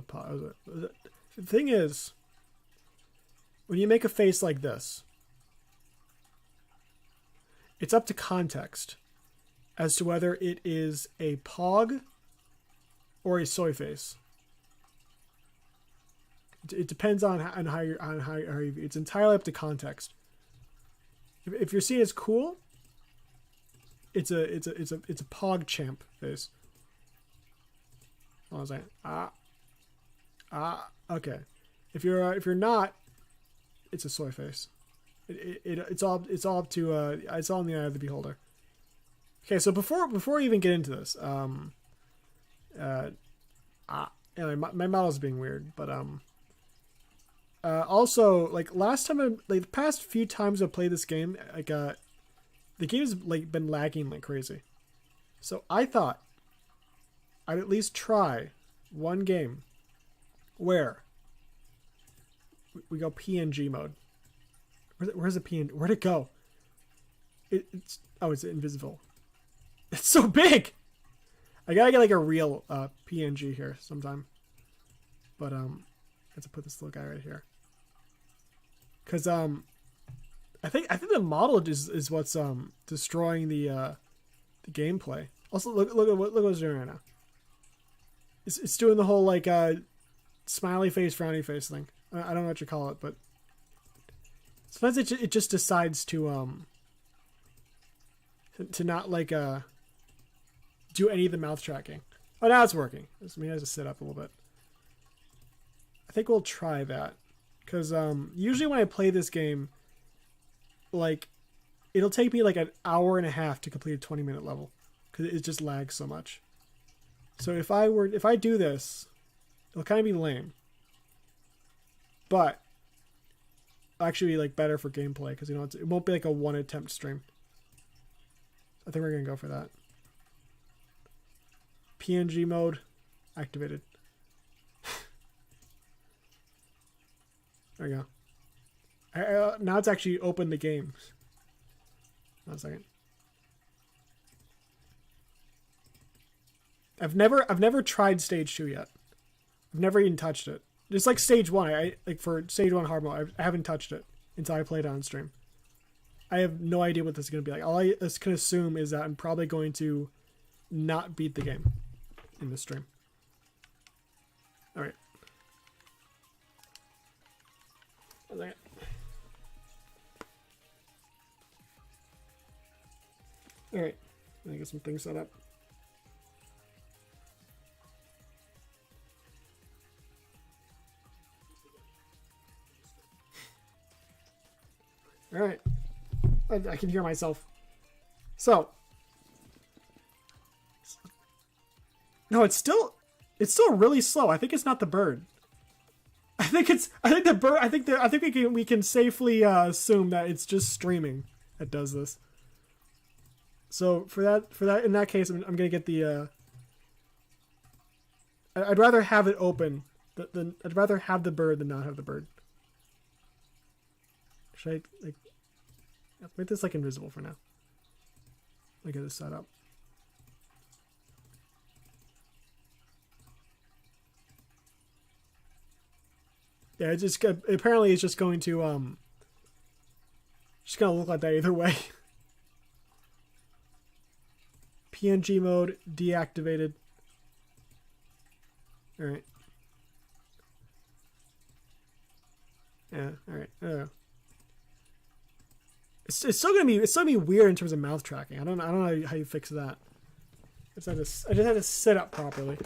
The thing is, when you make a face like this, it's up to context as to whether it is a pog or a soy face. It depends on how you view. It's entirely up to context. If you're seeing it's cool, it's a pog champ face. Hold on a second. Okay. If you're not, it's a soy face. It's all up to it's all in the eye of the beholder. Okay, so before we even get into this, anyway, my model's being weird, but also, like, last time the past few times I've played this game, like, the game's like been lagging like crazy. So I thought I'd at least try one game where we go PNG mode. Where's the PNG? Where'd it go? It's invisible. It's so big. I gotta get like a real PNG here sometime. But I have to put this little guy right here. Cause I think the model is what's destroying the gameplay. Also, look what it's doing right now. It's doing the whole like smiley face, frowny face thing. I don't know what you call it, but sometimes it just decides to not like do any of the mouth tracking. Oh, now it's working. This means I have to sit up a little bit. I think we'll try that. Because usually when I play this game, like, it'll take me like an hour and a half to complete a 20-minute level. Because it just lags so much. So if I do this, it'll kind of be lame. But actually be like better for gameplay. Because, you know, it won't be like a one attempt stream. I think we're going to go for that. PNG mode activated. There we go. Now it's actually opened the game. One second. I've never tried stage 2 yet. I've never even touched it. Just like stage 1. I like for stage 1 hard mode, I haven't touched it until I played it on stream. I have no idea what this is going to be like. All I can assume is that I'm probably going to not beat the game in this stream. All right. Alright, let me get some things set up. Alright, I can hear myself. So, no, it's still really slow. I think it's not the bird. I think the bird. I think we can safely assume that it's just streaming that does this. So for that in that case, I'm gonna get the. I'd rather have it open than I'd rather have the bird than not have the bird. Should I like make this like invisible for now? Let me get this set up. Yeah, it's just apparently it's just going to just gonna look like that either way. PNG mode deactivated. All right. Yeah. All right. It's still gonna be weird in terms of mouth tracking. I don't know how you fix that. I just had to sit up properly.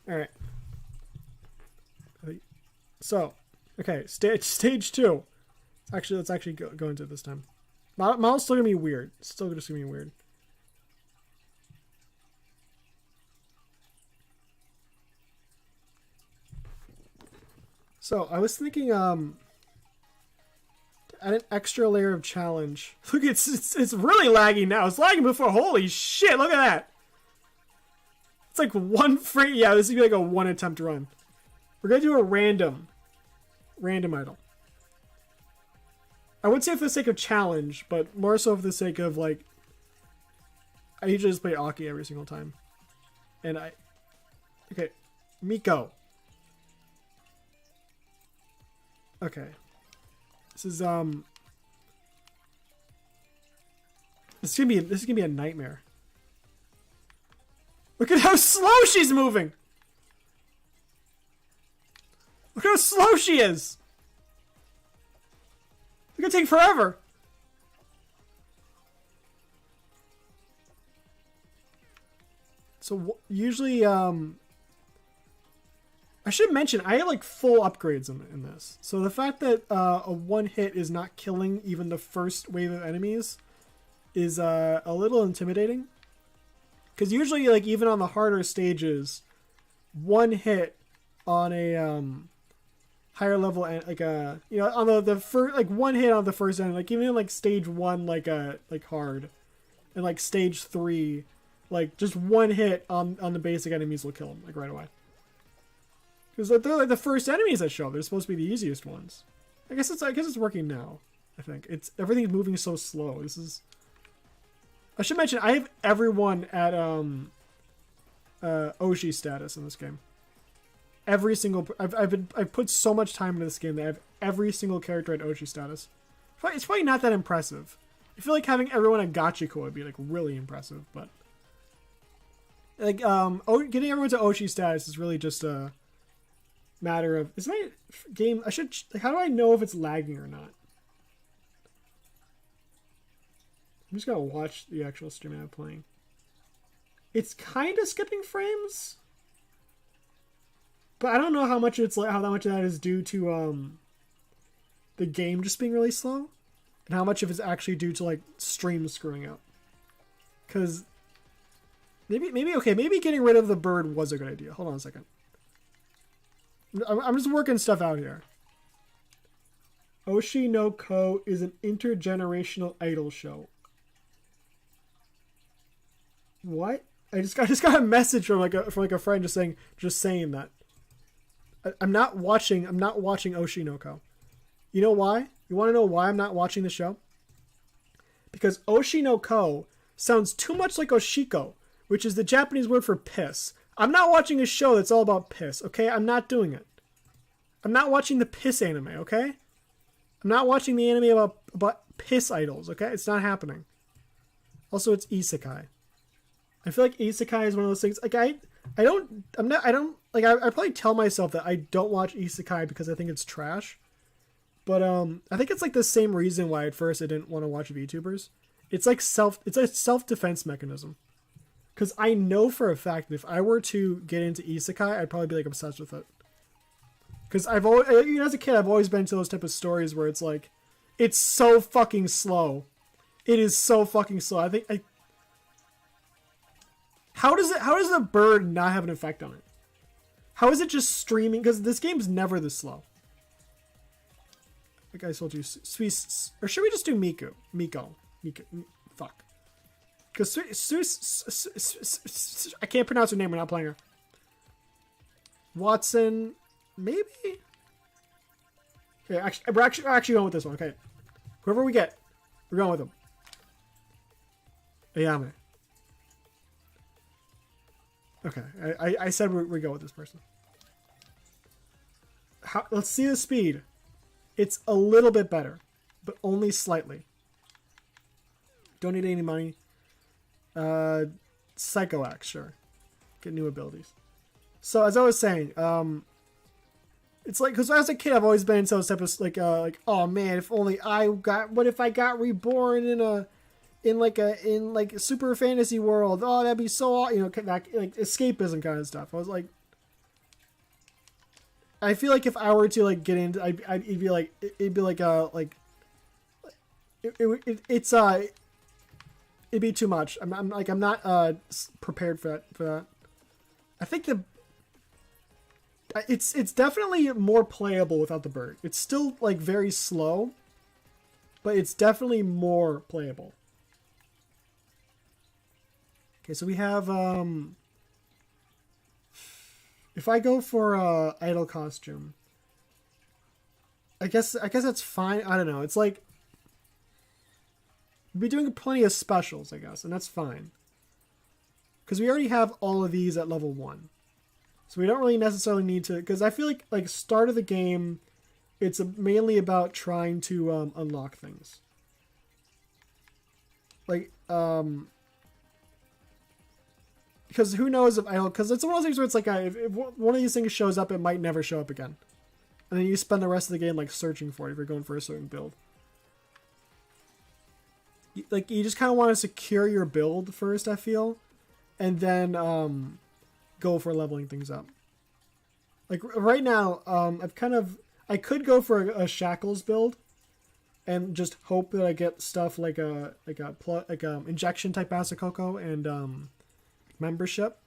All right. So, okay, stage 2. Let's actually go into it this time. Model's still gonna be weird. It's still just gonna be weird. So I was thinking, add an extra layer of challenge. Look, it's really lagging now. It's lagging before. Holy shit! Look at that. It's like one frame. Yeah, this would be like a one attempt run. We're gonna do a random idol. I would say for the sake of challenge, but more so for the sake of like, I usually just play Aki every single time, and okay, Miko, Okay. This is this is gonna be a nightmare. Look at how slow she's moving. Look how slow she is. It's gonna take forever. So usually, I should mention I had like full upgrades in this. So the fact that a one hit is not killing even the first wave of enemies is a little intimidating. Because usually, like even on the harder stages, one hit on a higher level and like a on the first like one hit on the first end, like even in like stage 1 like hard, and like stage 3. Like, just one hit on the basic enemies will kill them, like, right away. Because they're like the first enemies that show up. They're supposed to be the easiest ones. I guess it's working now. I think everything's moving so slow. This is. I should mention I have everyone at Oshi status in this game. Every single I've put so much time into this game that I have every single character at Oshi status. It's probably not that impressive. I feel like having everyone at Gachiko would be like really impressive, but. Like, getting everyone to Oshi status is really just a matter of... Is my game... I should... Like, how do I know if it's lagging or not? I'm just gonna watch the actual stream I'm playing. It's kind of skipping frames. But I don't know how much it's like, how much of that is due to, the game just being really slow. And how much of it's actually due to, like, streams screwing up. Because... Maybe getting rid of the bird was a good idea. Hold on a second. I'm just working stuff out here. Oshi no Ko is an intergenerational idol show. What? I just got a message from a friend just saying that. I'm not watching Oshi no Ko. You know why? You want to know why I'm not watching the show? Because Oshi no Ko sounds too much like Oshiko, which is the Japanese word for piss. I'm not watching a show that's all about piss, okay? I'm not doing it. I'm not watching the piss anime, okay? I'm not watching the anime about piss idols, okay? It's not happening. Also, it's isekai. I feel like isekai is one of those things, like, I probably tell myself that I don't watch isekai because I think it's trash. But, I think it's like the same reason why at first I didn't want to watch VTubers. It's a self-defense mechanism. Because I know for a fact that if I were to get into isekai, I'd probably be like obsessed with it. Because I've always, as a kid, I've always been to those type of stories where it's like, it's so fucking slow. It is so fucking slow. How does the bird not have an effect on it? How is it just streaming? Because this game's never this slow. Like I told you, or should we just do Miku? Miko. Fuck. Because I can't pronounce her name. We're not playing her. Watson, maybe. Okay, we're actually going with this one. Okay, whoever we get, we're going with him. Ayame. Okay, I said we go with this person. Let's see the speed. It's a little bit better, but only slightly. Don't need any money. Psycho Axe, sure. Get new abilities. So as I was saying, it's like, because as a kid I've always been into those type of like oh man, if only what if I got reborn in a super fantasy world? Oh, that'd be so, like escapism kind of stuff. I was like, I feel like if I were to like get into, it'd be like it'd be too much. I'm not prepared for that. I think it's definitely more playable without the bird. It's still like very slow, but it's definitely more playable. Okay, so we have if I go for idol costume, I guess that's fine. I don't know. It's like we'll be doing plenty of specials, I guess, and that's fine. Because we already have all of these at level 1. So we don't really necessarily need to, because I feel like start of the game, it's mainly about trying to unlock things. Like, because who knows if because it's one of those things where it's like if one of these things shows up, it might never show up again, and then you spend the rest of the game like searching for it if you're going for a certain build. Like, you just kind of want to secure your build first, I feel, and then go for leveling things up. Like right now, I could go for a shackles build, and just hope that I get stuff like a injection type Asakoko and membership,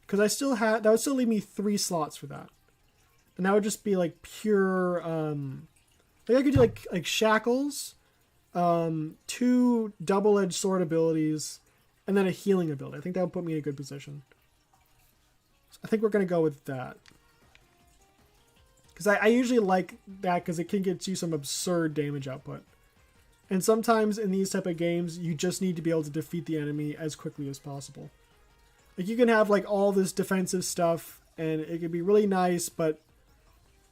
because that would still leave me 3 slots for that, and that would just be like pure like I could do like shackles, 2 double-edged sword abilities, and then a healing ability. I think that would put me in a good position. So I think we're gonna go with that, because I usually like that because it can get you some absurd damage output. And sometimes in these type of games, you just need to be able to defeat the enemy as quickly as possible. Like, you can have like all this defensive stuff and it can be really nice, but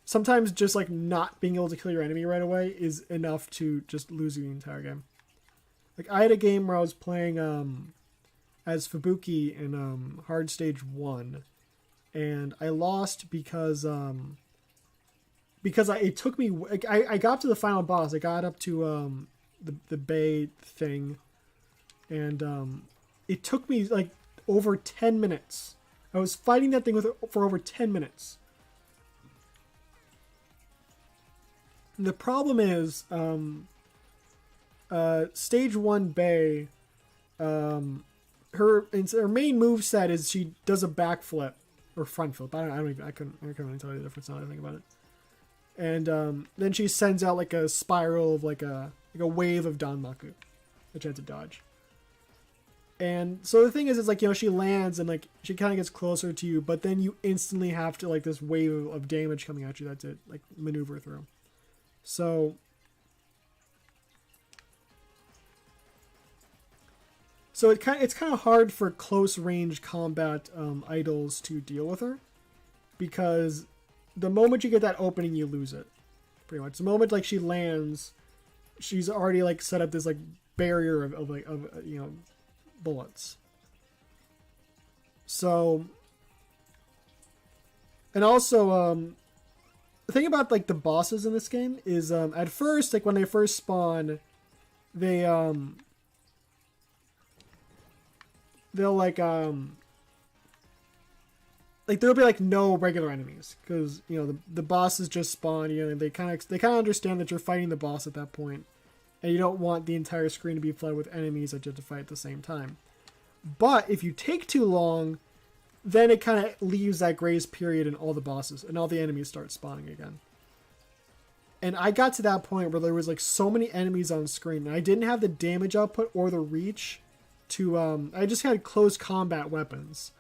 sometimes just like not being able to kill your enemy right away is enough to just lose you the entire game. Like, I had a game where I was playing as Fubuki in Hard Stage 1, and I lost because it took me, like, I got up to the final boss. I got up to the bay thing, and it took me like over 10 minutes. I was fighting that thing for over 10 minutes. And the problem is, Stage 1 Bay, her main move set is she does a backflip or front flip. I couldn't really tell you the difference now that I think about it. And then she sends out like a spiral of like a wave of Danmaku, which I had to dodge. And so the thing is, it's like, she lands and like she kind of gets closer to you, but then you instantly have to like this wave of damage coming at you that to like maneuver through. So it's kind of hard for close range combat idols to deal with her, because the moment you get that opening, you lose it. Pretty much. The moment like she lands, she's already like set up this like barrier of bullets. So, and also the thing about like the bosses in this game is at first, like when they first spawn, they'll there'll be like no regular enemies, because the bosses just spawn. They kind of understand that you're fighting the boss at that point, and you don't want the entire screen to be flooded with enemies that you have to fight at the same time. But if you take too long, then it kind of leaves that grace period in all the bosses, and all the enemies start spawning again. And I got to that point where there was like so many enemies on screen, and I didn't have the damage output or the reach to I just had close combat weapons.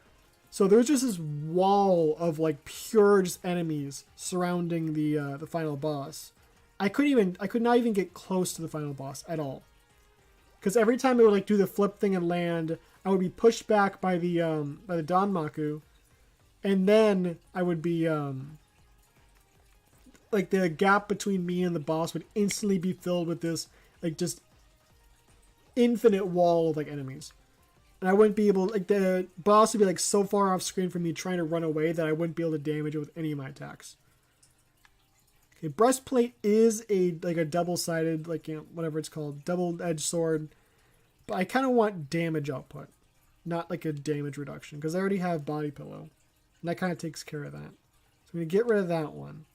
So there was just this wall of like pure just enemies surrounding the final boss. I could not even get close to the final boss at all, because every time it would like do the flip thing and land, I would be pushed back by the Danmaku, and then I would be like the gap between me and the boss would instantly be filled with this like just infinite wall of like enemies. And I wouldn't be able, like, the boss would be like so far off screen from me trying to run away that I wouldn't be able to damage it with any of my attacks. Okay, breastplate is a double-sided, like, whatever it's called, double-edged sword. But I kind of want damage output, not like a damage reduction, because I already have body pillow. And that kind of takes care of that. So I'm going to get rid of that one.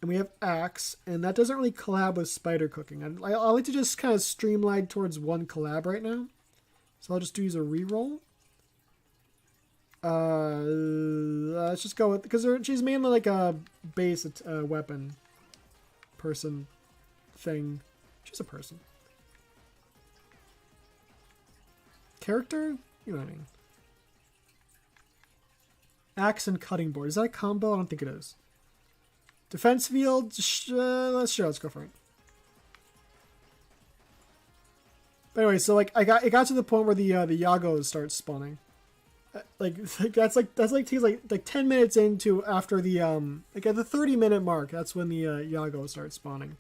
And we have axe, and that doesn't really collab with spider cooking. I like to just kind of streamline towards one collab right now. So I'll just use a reroll. Let's just go with, because she's mainly like a base weapon person thing. She's a person. Character? You know what I mean. Axe and cutting board. Is that a combo? I don't think it is. Defense field? Let's go for it. But anyway, so like it got to the point where the Yagos start spawning. Like takes like 10 minutes into after the like at the 30-minute mark. That's when the Yago starts spawning.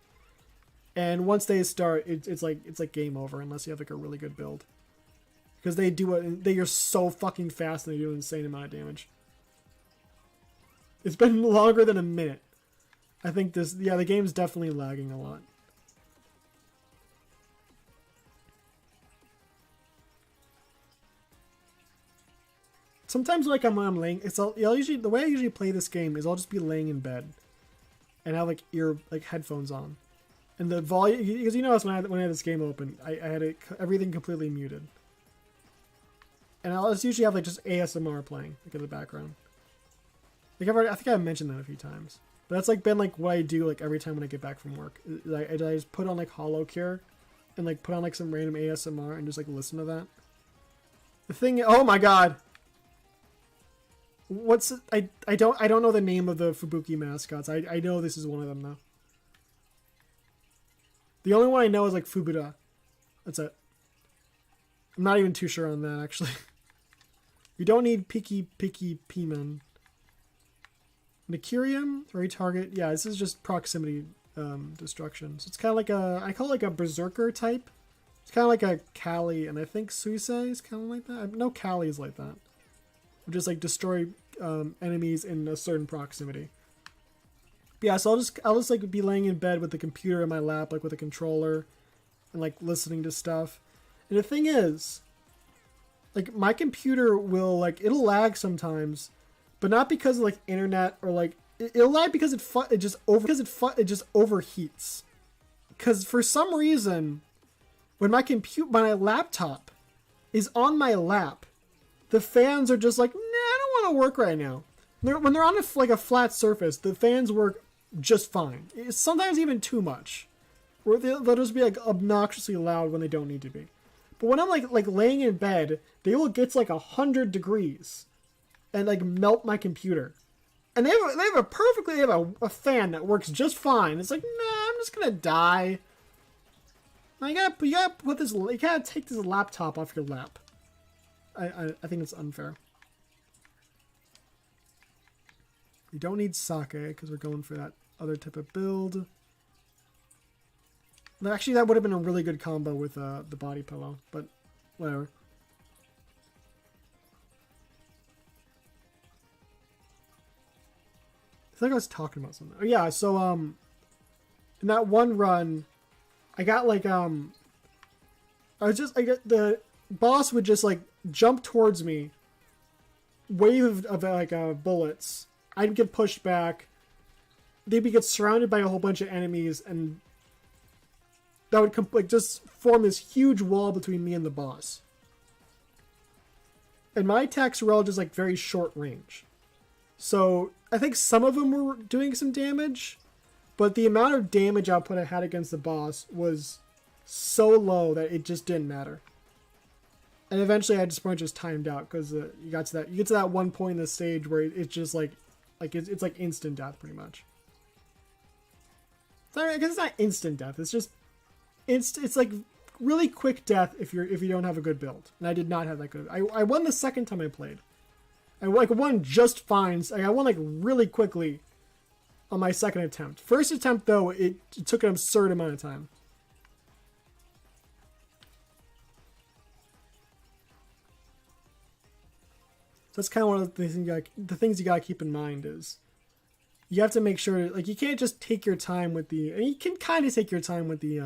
And once they start, it's like game over unless you have like a really good build. Because they do it, they are so fucking fast and they do an insane amount of damage. It's been longer than a minute. I think the game's definitely lagging a lot. Sometimes like I'm laying, the way I usually play this game is I'll just be laying in bed and have like headphones on. And the volume, because you notice when I had this game open, I had everything completely muted. And I'll just usually have like just ASMR playing like in the background. Like I think I've mentioned that a few times. But that's like been like what I do like every time when I get back from work. I just put on like Holocure and like put on like some random ASMR and just like listen to that. The thing, oh my god. What's I don't know the name of the Fubuki mascots. I know this is one of them though. The only one I know is like Fubuda. That's it. I'm not even too sure on that actually. We don't need picky P-men. Nikirium, retarget. Yeah, this is just proximity destruction. So it's kind of like I call it like a berserker type. It's kind of like a Kali, and I think Suisei is kind of like that. No Kali is like that. Just like destroy enemies in a certain proximity. But yeah, so I'll just like be laying in bed with the computer in my lap, like with a controller, and like listening to stuff. And the thing is, like my computer will like it'll lag sometimes, but not because of like internet or like it'll lag because it just overheats. Because for some reason, when my laptop is on my lap, the fans are just like, nah, I don't want to work right now. When they're on a flat surface, the fans work just fine. It's sometimes even too much. Or they'll just be like obnoxiously loud when they don't need to be. But when I'm like laying in bed, they will get to like 100 degrees and like melt my computer. And they have a fan that works just fine. It's like, nah, I'm just gonna die. You gotta put this. You gotta take this laptop off your lap. I think it's unfair. We don't need sake because we're going for that other type of build. Actually, that would have been a really good combo with the body pillow, but whatever. I think I was talking about something. Oh yeah, so in that one run, I got like the boss would just like jump towards me, wave of like bullets. I'd get pushed back. They'd get surrounded by a whole bunch of enemies, and that would like just form this huge wall between me and the boss. And my attacks were all just like very short range. So I think some of them were doing some damage, but the amount of damage output I had against the boss was so low that it just didn't matter. And eventually I just timed out because you get to that one point in the stage where it's just like it's like instant death pretty much. Sorry, I guess it's not instant death. It's just it's like really quick death if you don't have a good build. And I did not have that good. I won the second time I played. I like won just fine. I won like really quickly on my second attempt. First attempt though, it took an absurd amount of time. So that's kind of one of the things you gotta keep in mind is you have to make sure like you can't just take your time with and you can kind of take your time with the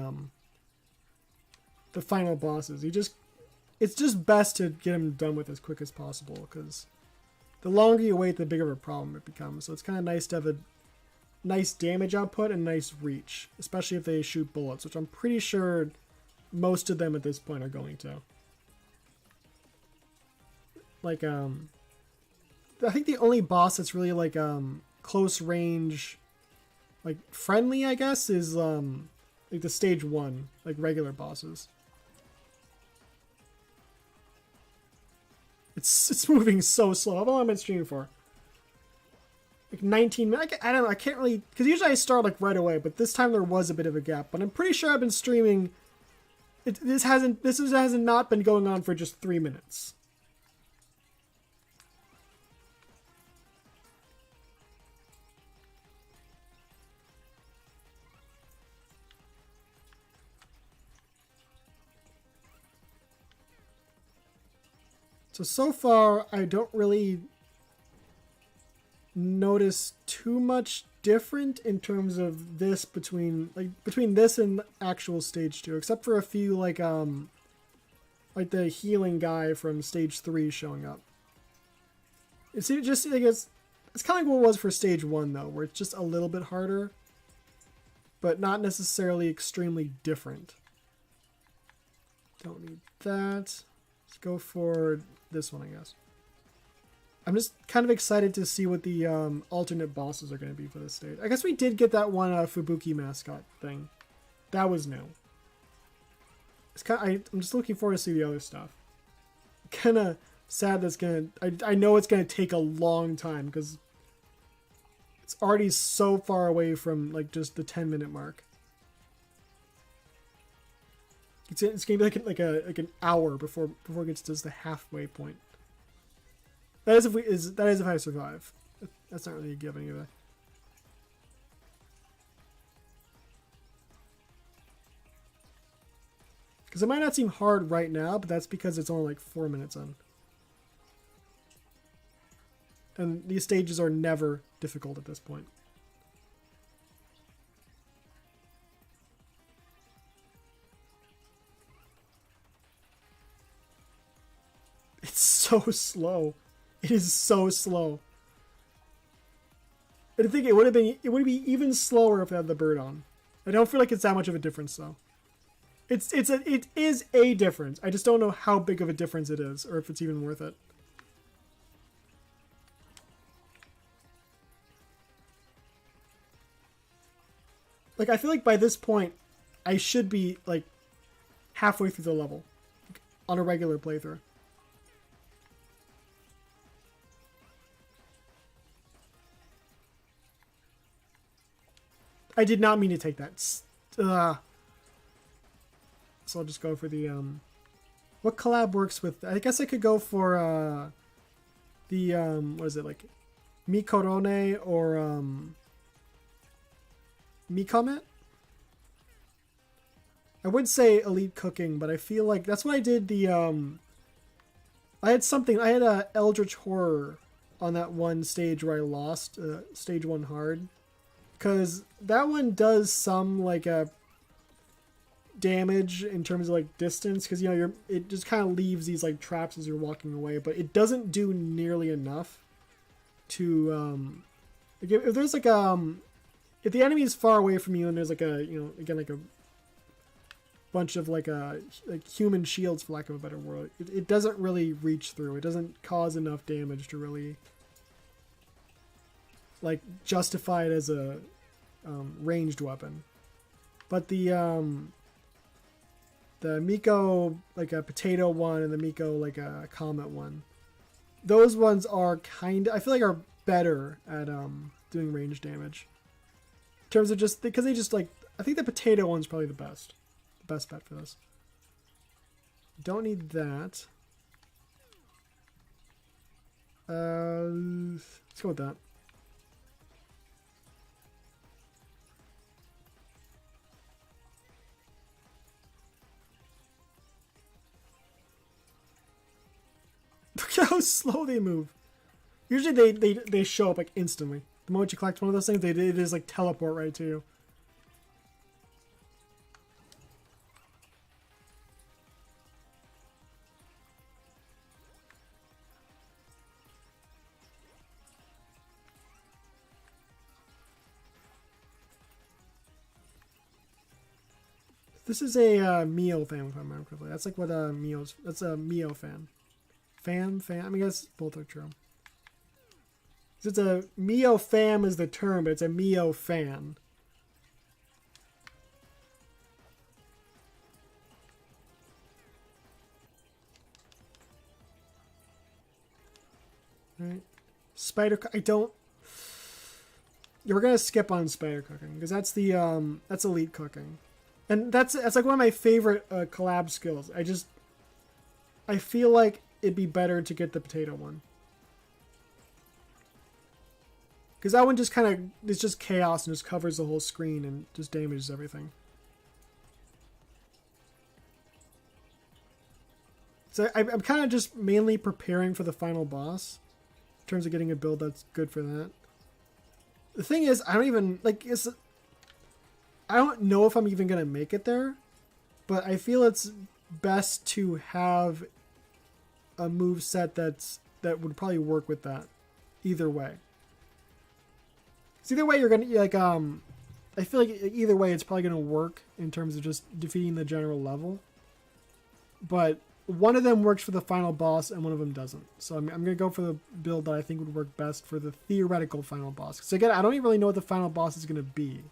final bosses. It's just best to get them done with as quick as possible because the longer you wait, the bigger of a problem it becomes. So it's kind of nice to have a nice damage output and nice reach, especially if they shoot bullets, which I'm pretty sure most of them at this point are going to. Like I think the only boss that's really like close range, like friendly, I guess, is like the stage 1, like regular bosses. It's moving so slow. How long have I been streaming for? Like 19 minutes. I don't know. I can't really, because usually I start like right away, but this time there was a bit of a gap. But I'm pretty sure I've been streaming. This hasn't not been going on for just 3 minutes. So far, I don't really notice too much different in terms of this between this and actual stage 2, except for a few like the healing guy from stage 3 showing up. It's just, I guess, it's kind of like what it was for stage 1 though, where it's just a little bit harder, but not necessarily extremely different. Don't need that. Let's go for this one, I guess. I'm just kind of excited to see what the alternate bosses are going to be for this stage. I guess we did get that one Fubuki mascot thing. That was new. It's kind of, I'm just looking forward to see the other stuff. Kind of sad that's going to... I know it's going to take a long time because it's already so far away from like just the 10-minute mark. It's going to be like an hour before it gets to the halfway point. That is if I survive. That's not really a given either. Because it might not seem hard right now, but that's because it's only like 4 minutes in. And these stages are never difficult at this point. It's so slow. It is so slow. I think it would be even slower if it had the bird on. I don't feel like it's that much of a difference though. It is a difference. I just don't know how big of a difference it is, or if it's even worth it. Like, I feel like by this point, I should be like halfway through the level on a regular playthrough. I did not mean to take that. So I'll just go for the what collab works with? I guess I could go for the what is it, like Mikorone or Mikomet? I would say Elite Cooking, but I feel like that's what I did the I had a Eldritch Horror on that one stage where I lost stage 1 hard. Because that one does some like a damage in terms of like distance, because you know it just kind of leaves these like traps as you're walking away, but it doesn't do nearly enough to if there's like if the enemy is far away from you and there's like a, you know, again like a bunch of like human shields, for lack of a better word, it doesn't really reach through. It doesn't cause enough damage to really like justify it as a ranged weapon. But the Miko like a potato one and the Miko like a comet one, those ones are I feel like are better at doing range damage in terms of just because they just like, I think the potato one's probably the best bet for this. Don't need that. Let's go with that. Look at how slow they move. Usually they show up like instantly. The moment you collect one of those things, they just like teleport right to you. This is a Mio fan, if I remember correctly. That's like what that's a Mio fan. Fan? I mean, I guess both are true. It's a Mio fam is the term, but it's a Mio fan. Alright. Spider, I don't... Yeah, we're gonna skip on spider cooking, because that's the, that's elite cooking. And that's like one of my favorite collab skills. I feel like it'd be better to get the potato one. Because that one just kind of, it's just chaos and just covers the whole screen and just damages everything. So I'm kind of just mainly preparing for the final boss in terms of getting a build that's good for that. The thing is, I don't even like. I don't know if I'm even gonna make it there, but I feel it's best to have a move set that would probably work with that. Either way. So either way, you're gonna like I feel like either way, it's probably gonna work in terms of just defeating the general level. But one of them works for the final boss and one of them doesn't. So I'm going to go for the build that I think would work best for the theoretical final boss. So again, I don't even really know what the final boss is going to be.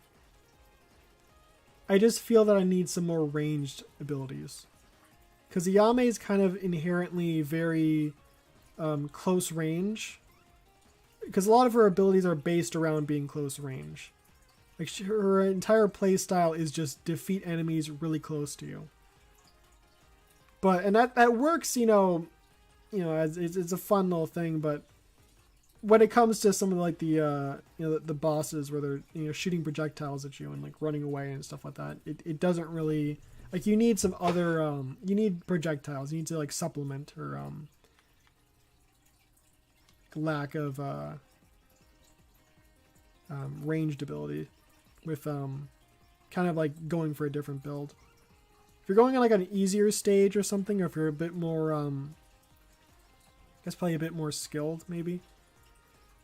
I just feel that I need some more ranged abilities. Because Yame is kind of inherently very close range. Because a lot of her abilities are based around being close range. Like her entire playstyle is just defeat enemies really close to you. And that works, as it's a fun little thing. But when it comes to some of like the bosses where they're shooting projectiles at you and like running away and stuff like that, it doesn't really like you need some other you need projectiles. You need to like supplement her lack of ranged ability with kind of like going for a different build. If you're going on like an easier stage or something, or if you're a bit more, I guess probably a bit more skilled, maybe,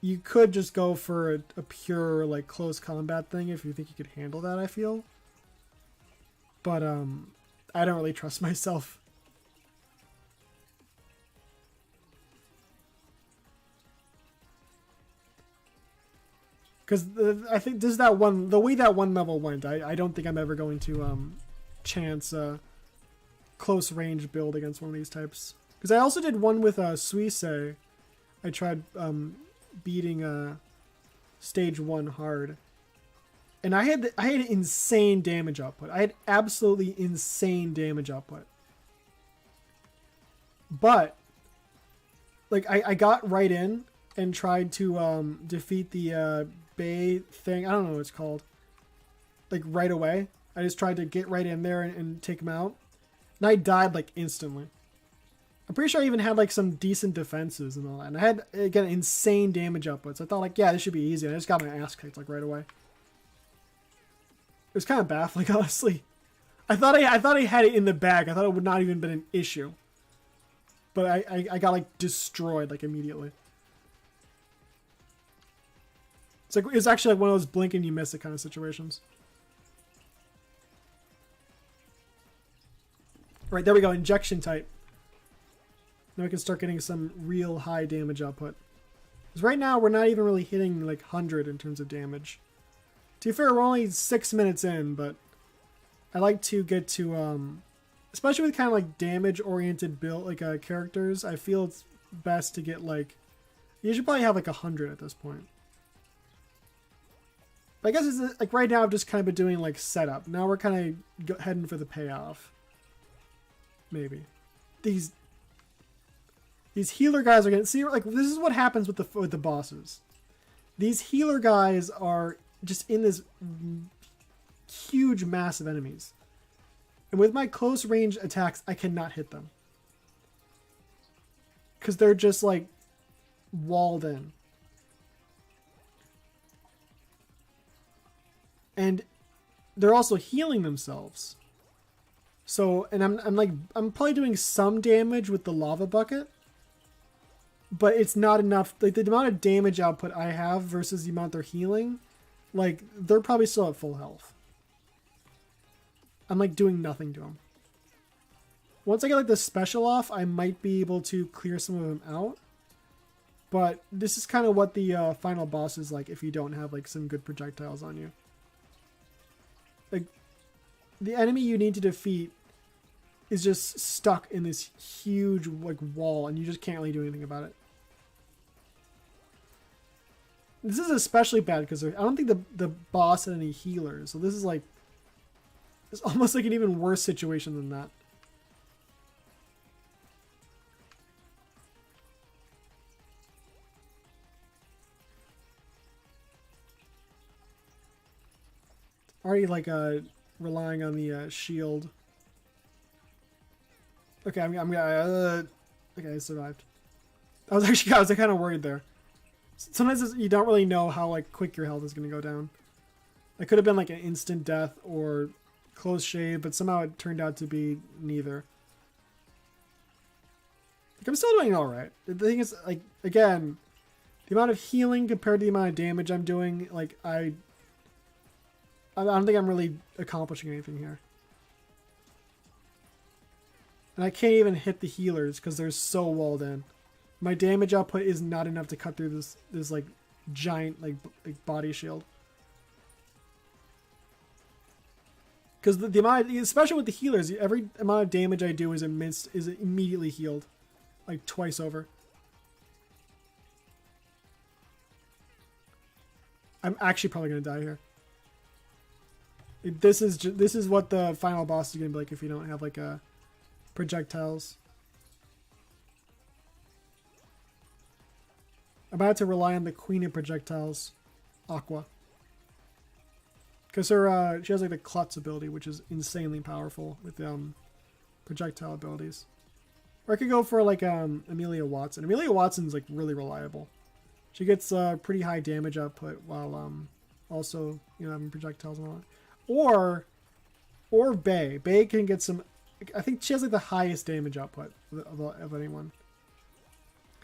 you could just go for a pure like close combat thing if you think you could handle that. I feel, but I don't really trust myself. Because I think this is the way that one level went. I don't think I'm ever going to chance a close range build against one of these types. Because I also did one with Suisse. I tried beating stage 1 hard, and I had insane damage output. I had absolutely insane damage output. But like I got right in and tried to defeat the Bay thing. I don't know what it's called. Like right away. I just tried to get right in there and take him out. And I died like instantly. I'm pretty sure I even had like some decent defenses and all that. And I had, again, insane damage outputs. I thought like, yeah, this should be easy. And I just got my ass kicked like right away. It was kind of baffling, honestly. I thought I had it in the bag. I thought it would not even been an issue. But I got like destroyed like immediately. It's actually like one of those blink and you miss it kind of situations. Right, there we go. Injection type. Now we can start getting some real high damage output. Because right now we're not even really hitting like 100 in terms of damage. To be fair, we're only 6 minutes in, but I like to get to, especially with kind of like damage-oriented build like characters, I feel it's best to get like, you should probably have like 100 at this point. But I guess it's like right now I've just kind of been doing like setup. Now we're kind of heading for the payoff. Maybe these healer guys are gonna see like this is what happens with the bosses. These healer guys are just in this huge mass of enemies, and with my close range attacks I cannot hit them because they're just like walled in. And they're also healing themselves. So, and I'm probably doing some damage with the lava bucket, but it's not enough. Like the amount of damage output I have versus the amount they're healing, like they're probably still at full health. I'm like doing nothing to them. Once I get like the special off, I might be able to clear some of them out. But this is kind of what the final boss is like if you don't have like some good projectiles on you. Like the enemy you need to defeat is just stuck in this huge like wall and you just can't really do anything about it. This is especially bad because I don't think the boss had any healers, so this is like it's almost like an even worse situation than that. Already like relying on the shield. Okay, okay, I survived. I was kind of worried there. Sometimes you don't really know how like quick your health is going to go down. It could have been like an instant death or close shave, but somehow it turned out to be neither. Like, I'm still doing all right. The thing is, like, again, the amount of healing compared to the amount of damage I'm doing, like, I don't think I'm really accomplishing anything here. And I can't even hit the healers because they're so walled in. My damage output is not enough to cut through this like giant like body shield. Because the amount, especially with the healers, every amount of damage I do is immediately healed, like twice over. I'm actually probably gonna die here. This is what the final boss is gonna be like if you don't have like a projectiles. I'm about to rely on the queen of projectiles, Aqua. Because she has like the Klutz ability, which is insanely powerful with projectile abilities. Or I could go for like Amelia Watson. Amelia Watson's like really reliable. She gets pretty high damage output while also having projectiles and all that. Or Bay. Bay can get some. I think she has like the highest damage output of anyone.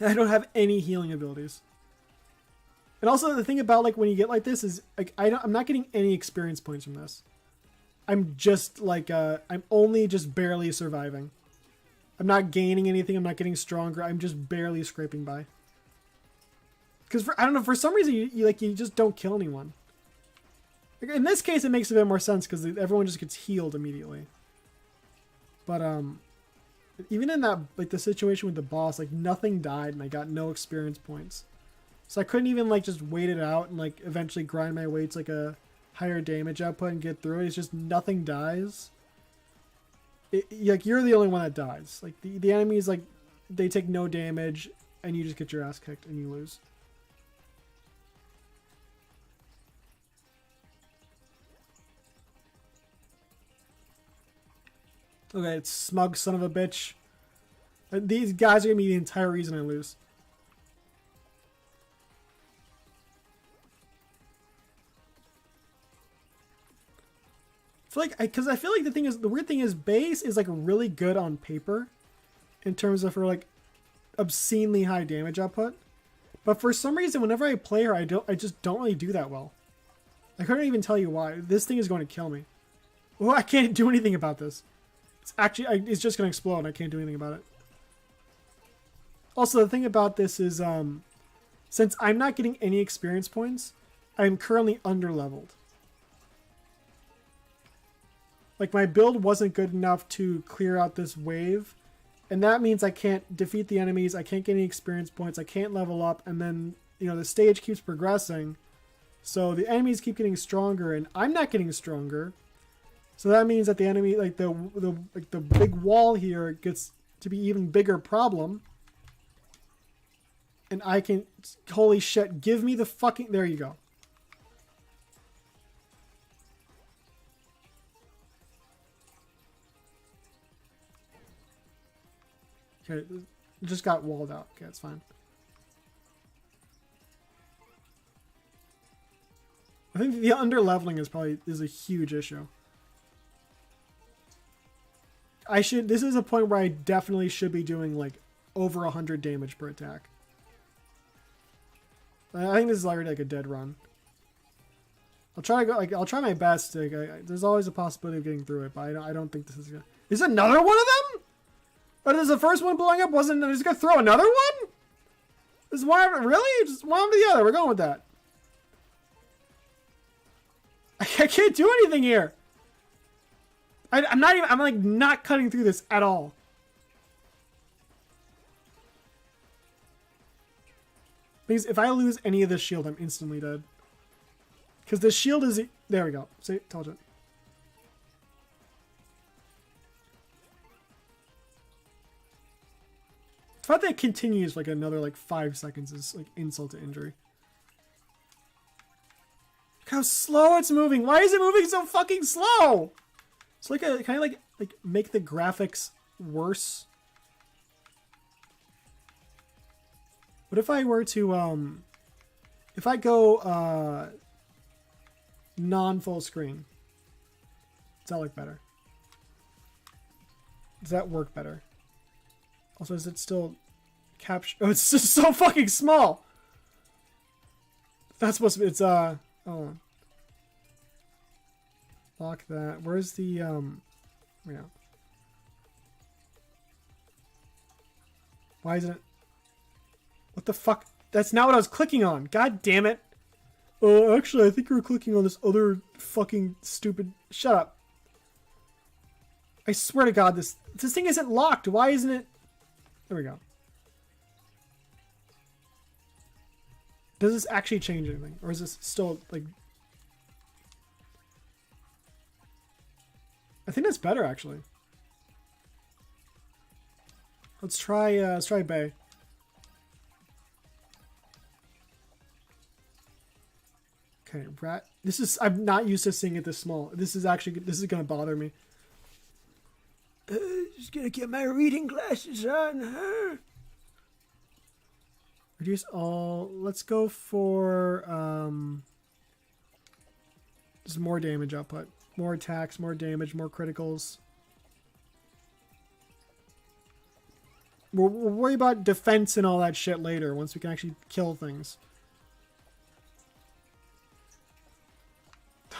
I don't have any healing abilities. And also the thing about like when you get like this is like I'm not getting any experience points from this. I'm just like I'm only just barely surviving. I'm not gaining anything. I'm not getting stronger. I'm just barely scraping by. Because I don't know, for some reason you just don't kill anyone. Like, in this case, it makes a bit more sense because everyone just gets healed immediately. But even in that like the situation with the boss, like nothing died and I got no experience points. So I couldn't even like just wait it out and like eventually grind my way to like a higher damage output and get through it. It's just nothing dies. Like you're the only one that dies. Like the enemies, like they take no damage and you just get your ass kicked and you lose. Okay, it's smug son of a bitch. These guys are gonna be the entire reason I lose. Because I feel like the weird thing is base is like really good on paper in terms of her like obscenely high damage output, but for some reason whenever I play her I just don't really do that well. I couldn't even tell you why. This thing is going to kill me. Well, I can't do anything about this. It's actually it's just going to explode and I can't do anything about it. Also, the thing about this is since I'm not getting any experience points, I'm currently underleveled. Like my build wasn't good enough to clear out this wave, and that means I can't defeat the enemies, I can't get any experience points, I can't level up, and then the stage keeps progressing, so the enemies keep getting stronger and I'm not getting stronger. So that means that the enemy, like the big wall here, gets to be even bigger problem. And I can, holy shit, give me the fucking, there you go. Okay, it just got walled out. Okay, that's fine. I think the underleveling is a huge issue. This is a point where I definitely should be doing like over 100 damage per attack. I think this is already like a dead run. I'll try my best to, there's always a possibility of getting through it, but I don't think this is gonna. Is another one of them? But is the first one blowing up? Wasn't I just gonna throw another one? Is one really? Just one after the other. We're going with that. I can't do anything here. I'm like not cutting through this at all. Because if I lose any of this shield, I'm instantly dead. Because the shield is, there we go. See, told you. The fact that it continues like another like 5 seconds is like insult to injury. Look how slow it's moving. Why is it moving so fucking slow? It's like kind of like make the graphics worse What if I were to if I go non-full screen? Does that look better? Does that work better? Also, is it still capture? Oh, it's just so fucking small. That's supposed to be. It's hold on. Lock that. Where's the yeah. Why isn't it? What the fuck? That's not what I was clicking on. God damn it. Oh, actually, I think you were clicking on this other fucking stupid. Shut up. I swear to God, this thing isn't locked. Why isn't it? There we go. Does this actually change anything? Or is this still, like... I think that's better, actually. Let's try Bay. Okay, rat. This is... I'm not used to seeing it this small. This is actually... This is gonna bother me. Just gonna get my reading glasses on, huh? Reduce all. Let's go for just more damage output, more attacks, more damage, more criticals. We'll worry about defense and all that shit later once we can actually kill things.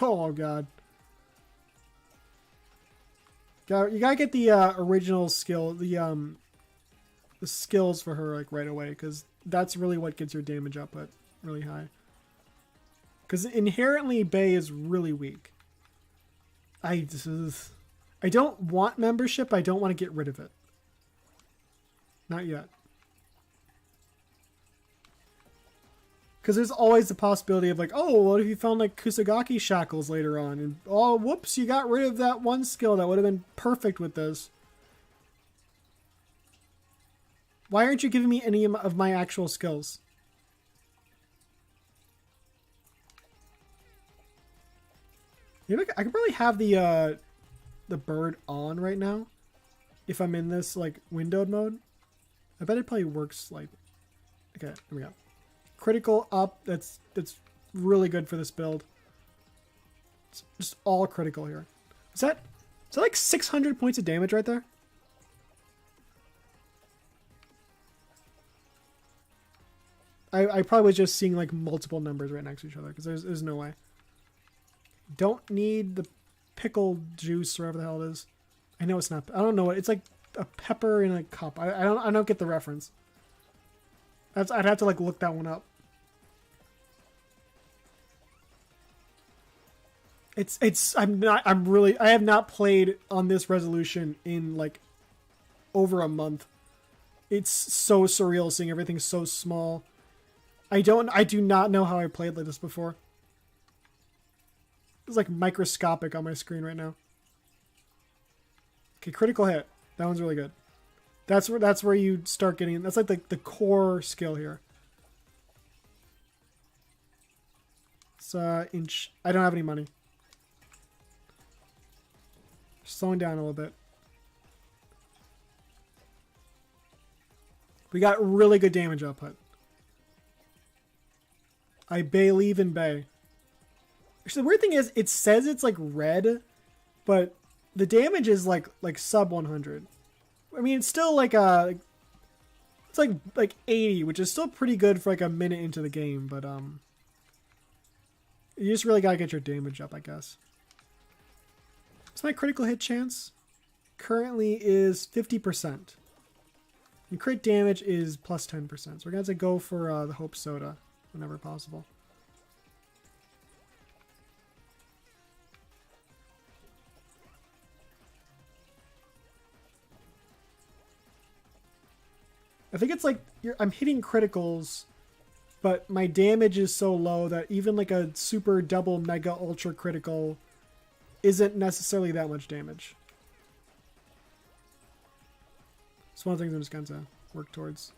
Oh god. You gotta get the original skill, the skills for her like right away, because that's really what gets your damage output really high. Because inherently, Bay is really weak. I don't want membership. I don't want to get rid of it. Not yet. Because there's always the possibility of like, oh, what if you found like Kusagaki shackles later on? And oh, whoops, you got rid of that one skill that would have been perfect with this. Why aren't you giving me any of my actual skills? You know, I could probably have the bird on right now if I'm in this like windowed mode. I bet it probably works like... Okay, here we go. Critical up. That's really good for this build. It's just all critical here. Is that like 600 points of damage right there? I probably was just seeing like multiple numbers right next to each other because there's no way. Don't need the pickle juice or whatever the hell it is. I know it's not. I don't know what it's like. A pepper in a cup. I don't get the reference. I'd have to like look that one up. I have not played on this resolution in like over a month. It's so surreal seeing everything so small. I do not know how I played like this before. It's like microscopic on my screen right now. Okay, critical hit. That one's really good. That's where you start getting. That's like the core skill here. It's inch. I don't have any money. Slowing down a little bit. We got really good damage output. I believe in Bay. Actually, the weird thing is, it says it's like red, but the damage is like sub 100. I mean, it's still like it's like 80, which is still pretty good for like a minute into the game. But you just really gotta get your damage up, I guess. So my critical hit chance currently is 50%, and crit damage is plus 10%. So we're gonna have to go for the Hope Soda whenever possible. I think it's like I'm hitting criticals, but my damage is so low that even like a super double mega ultra critical isn't necessarily that much damage. It's one of the things I'm just going to work towards.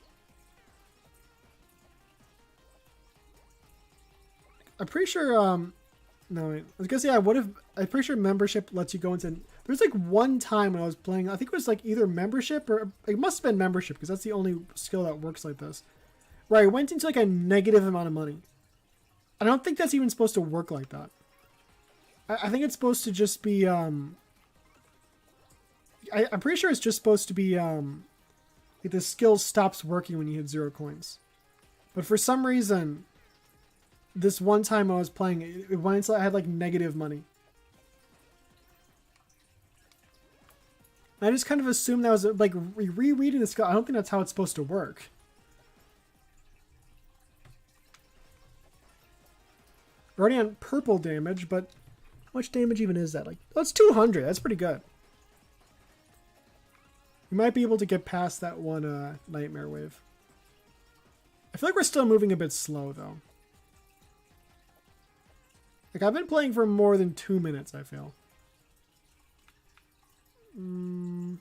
I'm pretty sure, no, wait. I was gonna say I'm pretty sure membership lets you go into... There's like one time when I was playing, I think it was like either membership or... It must have been membership because that's the only skill that works like this. where I went into like a negative amount of money. I don't think that's even supposed to work like that. I think it's supposed to just be, I'm pretty sure it's just supposed to be, like the skill stops working when you hit 0 coins. But for some reason, this one time I was playing, it went until I had like negative money. I just kind of assumed that was like rereading the skill. I don't think that's how it's supposed to work. We're already on purple damage, but how much damage even is that? Like, oh, it's 200. That's pretty good. We might be able to get past that one nightmare wave. I feel like we're still moving a bit slow, though. Like, I've been playing for more than 2 minutes, I feel.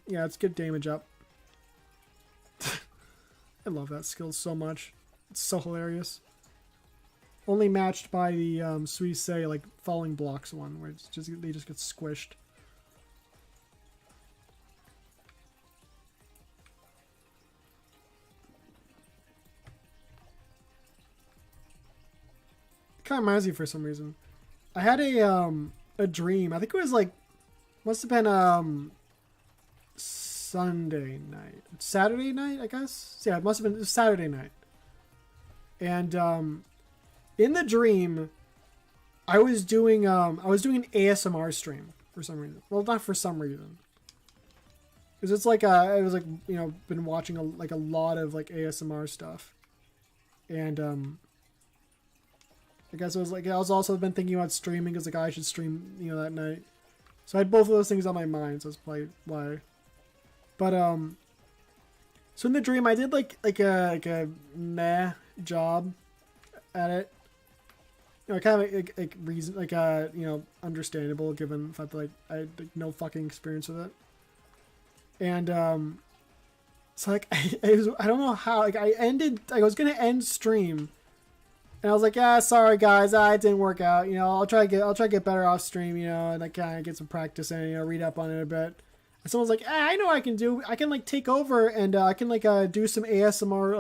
Yeah, let's get damage up. I love that skill so much. It's so hilarious. Only matched by the Suisse, like, falling blocks one, where it's just they just get squished. Kind of reminds me for some reason. I had a dream. I think it was like, must have been Sunday night, Saturday night, I guess. Yeah, it must have been Saturday night. And in the dream, I was doing an ASMR stream for some reason. Well, not for some reason. Because it's like I was like, you know, been watching a lot of like ASMR stuff, and I guess it was like I was also been thinking about streaming because like I should stream, you know, that night. So I had both of those things on my mind, so that's probably why. But so in the dream I did like a meh job at it. You know, kind of like reason, like you know, understandable given the fact that like I had like, no fucking experience with it. And so like I don't know how, like I was gonna end stream. And I was like, yeah, sorry guys, it didn't work out. You know, I'll try to get better off stream. You know, and like kind of get some practice in. You know, read up on it a bit. And someone's like, I know what I can do. I can like take over and I can like do some ASMR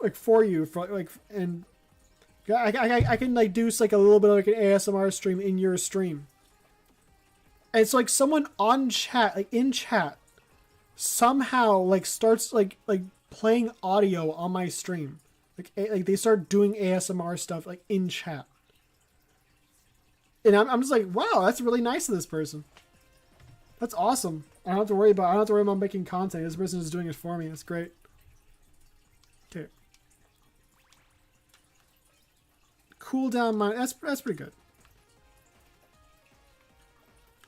like for you for like and I can like do like a little bit of like an ASMR stream in your stream. And it's like someone on chat, like in chat, somehow like starts like playing audio on my stream. Like they start doing ASMR stuff like in chat, and I'm just like, wow, that's really nice of this person. That's awesome. I don't have to worry about making content. This person is doing it for me. That's great. Okay. Cooldown mine. That's pretty good.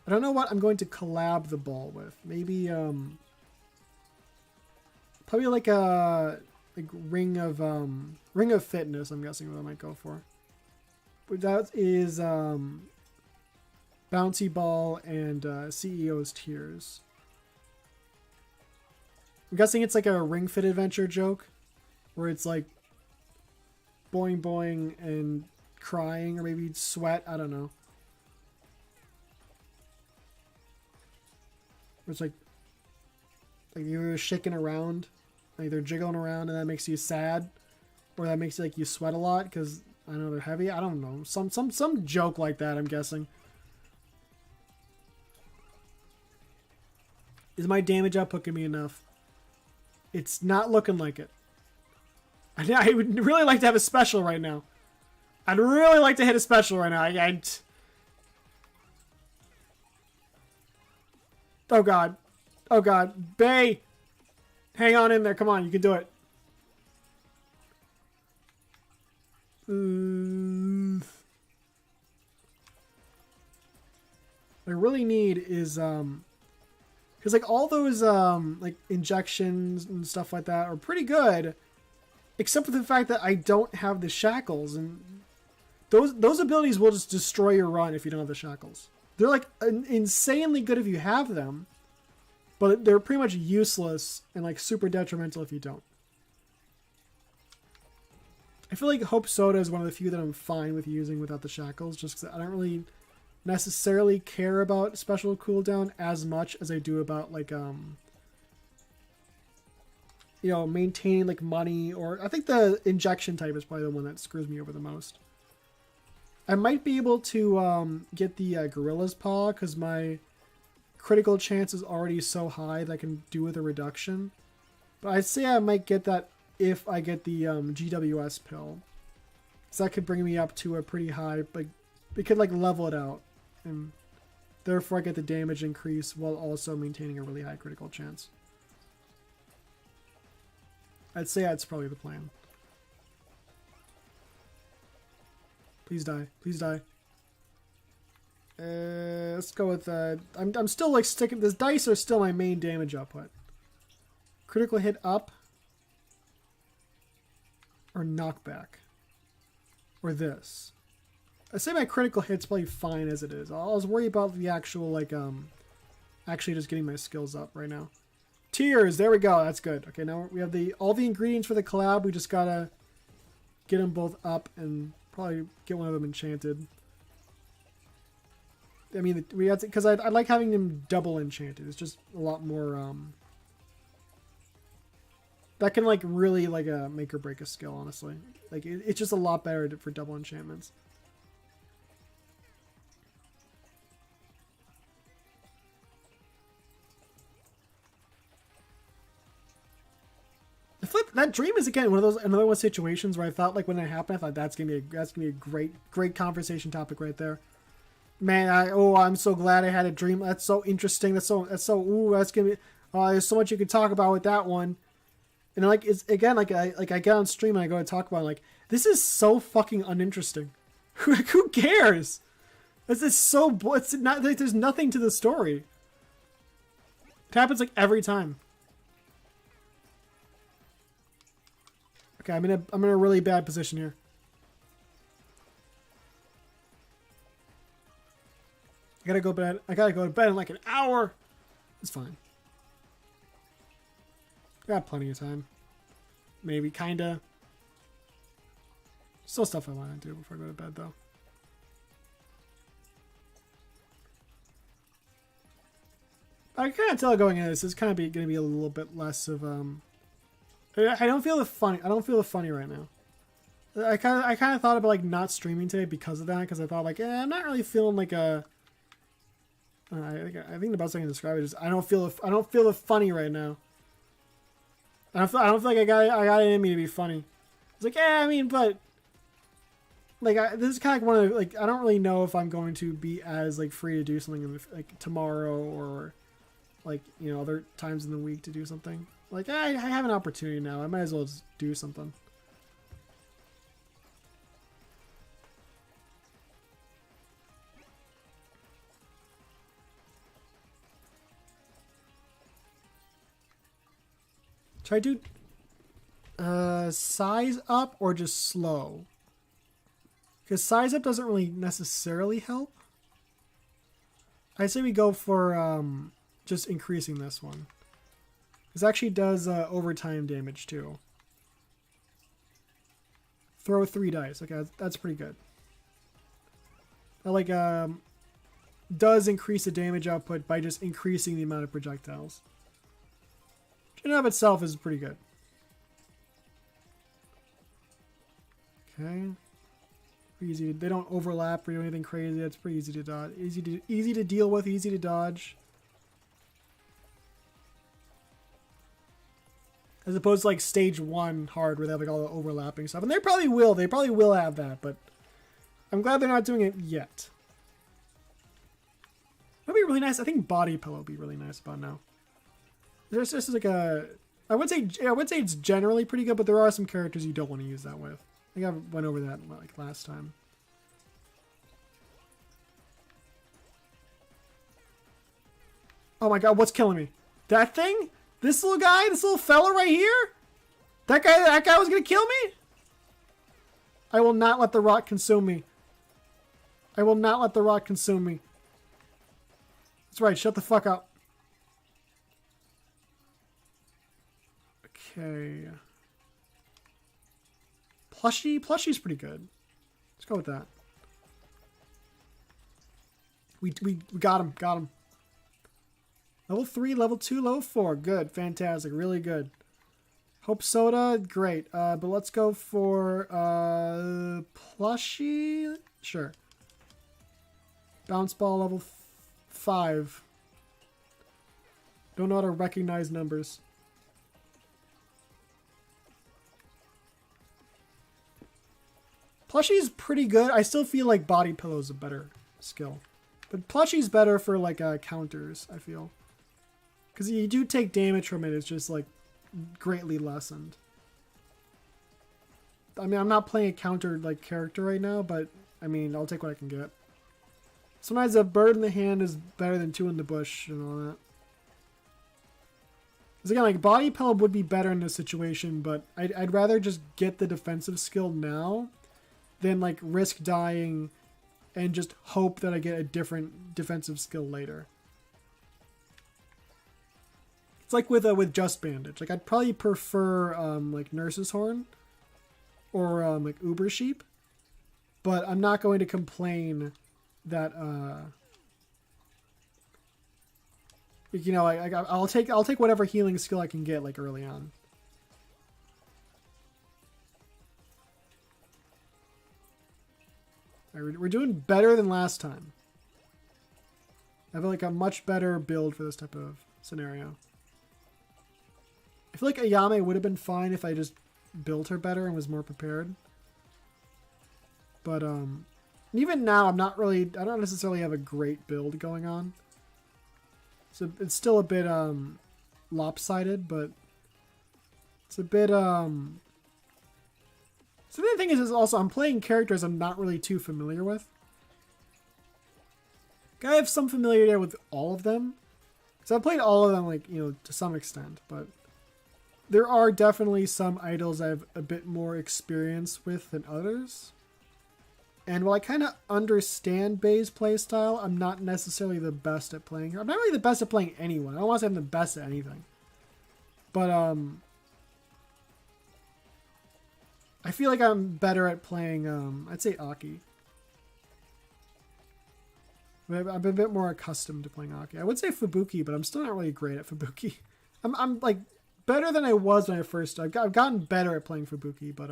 I don't know what I'm going to collab the ball with. Maybe probably like a. Like ring of fitness, I'm guessing what I might go for. But that is bouncy ball and CEO's tears. I'm guessing it's like a ring fit adventure joke where it's like boing boing and crying or maybe sweat, I don't know. Where it's like you're shaking around. Like they're jiggling around and that makes you sad, or that makes like you sweat a lot because I know they're heavy. I don't know, some joke like that. I'm guessing. Is my damage output gonna be enough? It's not looking like it. I would really like to have a special right now. I'd really like to hit a special right now. Oh god, oh god, Bay. Hang on in there. Come on. You can do it. What I really need is because like all those like injections and stuff like that are pretty good, except for the fact that I don't have the shackles, and those abilities will just destroy your run if you don't have the shackles. They're like insanely good if you have them. But they're pretty much useless and like super detrimental if you don't. I feel like Hope Soda is one of the few that I'm fine with using without the shackles, just because I don't really necessarily care about special cooldown as much as I do about like you know, maintaining like money, or I think the injection type is probably the one that screws me over the most. I might be able to get the Gorilla's Paw because my critical chance is already so high that I can do with a reduction. But I'd say I might get that if I get the GWS pill. So that could bring me up to a pretty high, like, it could like level it out. And therefore I get the damage increase while also maintaining a really high critical chance. I'd say that's probably the plan. Please die. Please die. Let's go with I'm still like sticking. This dice are still my main damage output. Critical hit up. Or knockback. Or this. I say my critical hit's probably fine as it is. I was worried about the actual like actually just getting my skills up right now. Tears, there we go. That's good. Okay, now we have all the ingredients for the collab. We just gotta get them both up and probably get one of them enchanted. I mean, we have to, because I like having them double enchanted. It's just a lot more. That can like really like make or break a skill. Honestly, like it's just a lot better for double enchantments. That dream is again one of those another one situations where I thought like when it happened, I thought that's gonna be a great conversation topic right there. Man, I'm so glad I had a dream. That's so interesting. That's so that's gonna be there's so much you could talk about with that one. And like it's again like I get on stream and I go to talk about it, like this is so fucking uninteresting. Who cares? This is so it's not like there's nothing to the story. It happens like every time. Okay, I'm in a really bad position here. I gotta go to bed in like an hour. It's fine. Got plenty of time. Maybe kinda. Still stuff I want to do before I go to bed though. I kind of tell going into this is kind of going to be a little bit less of I don't feel the funny. I don't feel the funny right now. I kind of thought about like not streaming today because of that. Because I thought like, I'm not really feeling like a. I think the best way I can describe it is I don't feel the funny right now. I don't feel like I got it in me to be funny. It's like I mean, but like this is kind of like one of the, like I don't really know if I'm going to be as like free to do something like tomorrow or like you know other times in the week to do something. Like, I have an opportunity now. I might as well just do something. Should I do size up or just slow? Because size up doesn't really necessarily help. I say we go for just increasing this one. This actually does overtime damage too. Throw 3 dice. Okay, that's pretty good. That like does increase the damage output by just increasing the amount of projectiles. Which in and of itself is pretty good. Okay. Easy. They don't overlap or do anything crazy. It's pretty easy to dodge. Easy to deal with. Easy to dodge. As opposed to like stage 1 hard where they have like all the overlapping stuff. And they probably will have that, but I'm glad they're not doing it yet. That'd be really nice. I think body pillow would be really nice about now. There's just like a I would say it's generally pretty good, but there are some characters you don't want to use that with. I think I went over that like last time. Oh my god, what's killing me? That thing? This little guy? This little fella right here? That guy was gonna kill me? I will not let the rot consume me. I will not let the rot consume me. That's right, shut the fuck up. Okay. Plushie's pretty good. Let's go with that. We got him. Level 3, level 2, level 4. Good, fantastic, really good. Hope Soda, great. But let's go for Plushie. Sure. Bounce Ball level 5. Don't know how to recognize numbers. Plushie's pretty good. I still feel like Body Pillow's a better skill. But Plushie's better for like counters, I feel. Because you do take damage from it, it's just like greatly lessened. I mean, I'm not playing a counter like character right now, but I mean, I'll take what I can get. Sometimes a bird in the hand is better than 2 in the bush and all that. Because again, like Body Pillow would be better in this situation, but I'd rather just get the defensive skill now than like risk dying and just hope that I get a different defensive skill later. It's like with Just Bandage. Like I'd probably prefer like Nurse's Horn or like Uber Sheep, but I'm not going to complain that you know, I'll take whatever healing skill I can get like early on. We're doing better than last time. I have like a much better build for this type of scenario. I feel like Ayame would have been fine if I just built her better and was more prepared. But even now I don't necessarily have a great build going on. So it's still a bit lopsided, but it's a bit So the thing is also I'm playing characters I'm not really too familiar with. I have some familiarity with all of them. So I've played all of them, like, you know, to some extent, but there are definitely some idols I have a bit more experience with than others. And while I kind of understand Bei's playstyle, I'm not necessarily the best at playing her. I'm not really the best at playing anyone. I don't want to say I'm the best at anything. But I feel like I'm better at playing, I'd say Aki. I've been a bit more accustomed to playing Aki. I would say Fubuki, but I'm still not really great at Fubuki. I'm like better than I was when I first started. I've gotten better at playing Fubuki, but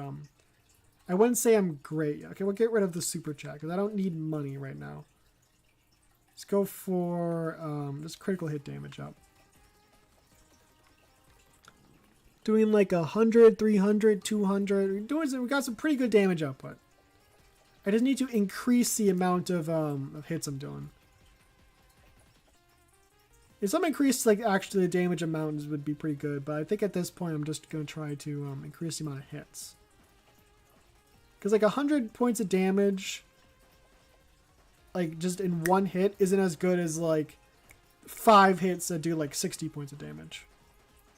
I wouldn't say I'm great. Okay, we'll get rid of the super chat because I don't need money right now. Let's go for just critical hit damage up. Doing like 100, 300, 200. We got some pretty good damage output. I just need to increase the amount of hits I'm doing. If some increase, like actually the damage amount would be pretty good, but I think at this point I'm just going to try to increase the amount of hits. Because like 100 points of damage, like just in one hit, isn't as good as like 5 hits that do like 60 points of damage.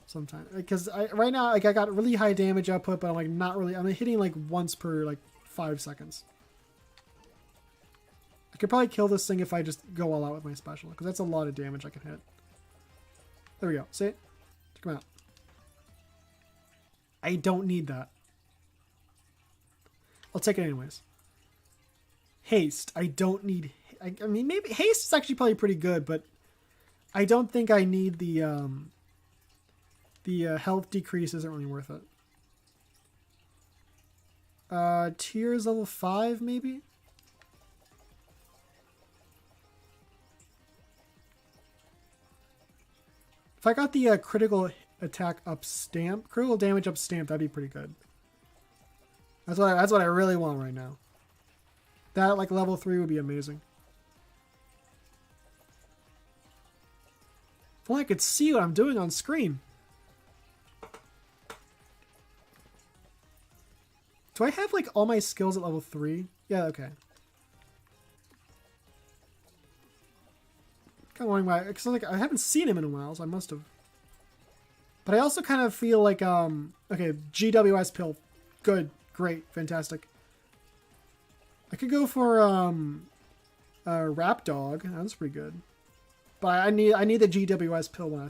Sometimes, because right now like I got really high damage output, but I'm like not really. I'm hitting like once per like 5 seconds. I could probably kill this thing if I just go all out with my special, because that's a lot of damage I can hit. There we go. See? Check him out. I don't need that. I'll take it anyways. Haste. I don't need... I mean, maybe... Haste is actually probably pretty good, but I don't think I need the health decrease isn't really worth it. Tears level 5, maybe? If I got the critical attack up stamp, critical damage up stamp, that'd be pretty good. That's what I really want right now. That like level 3 would be amazing. If only I could see what I'm doing on screen. Do I have like all my skills at level 3? Yeah, okay. Kind of wondering why, because like I haven't seen him in a while, so I must have. But I also kind of feel like okay, GWS pill, good, great, fantastic. I could go for Rap Dog. That's pretty good. But I need the GWS pill when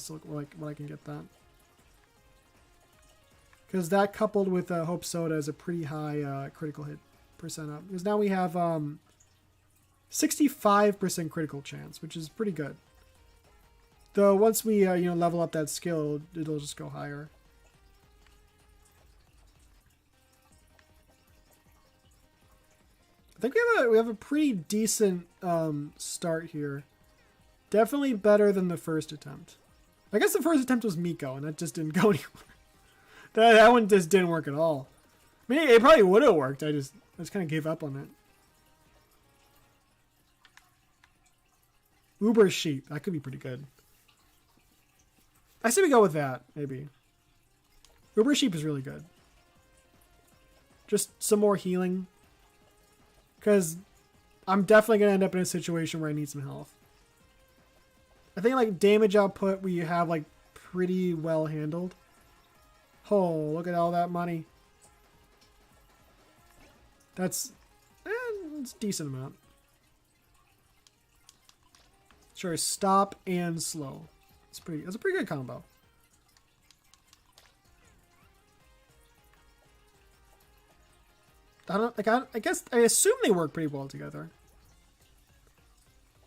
I can get that. Because that coupled with Hope Soda is a pretty high critical hit percent up. Because now we have 65% critical chance, which is pretty good. Though once we level up that skill, it'll just go higher. I think we have a pretty decent start here. Definitely better than the first attempt. I guess the first attempt was Miko, and that just didn't go anywhere. That one just didn't work at all. I mean, it probably would have worked. I just kind of gave up on it. Uber Sheep. That could be pretty good. I say we go with that, maybe. Uber Sheep is really good. Just some more healing. Because I'm definitely going to end up in a situation where I need some health. I think like damage output we have like pretty well handled. Oh, look at all that money. It's a decent amount. Sure, stop and slow. That's a pretty good combo. I guess I assume they work pretty well together.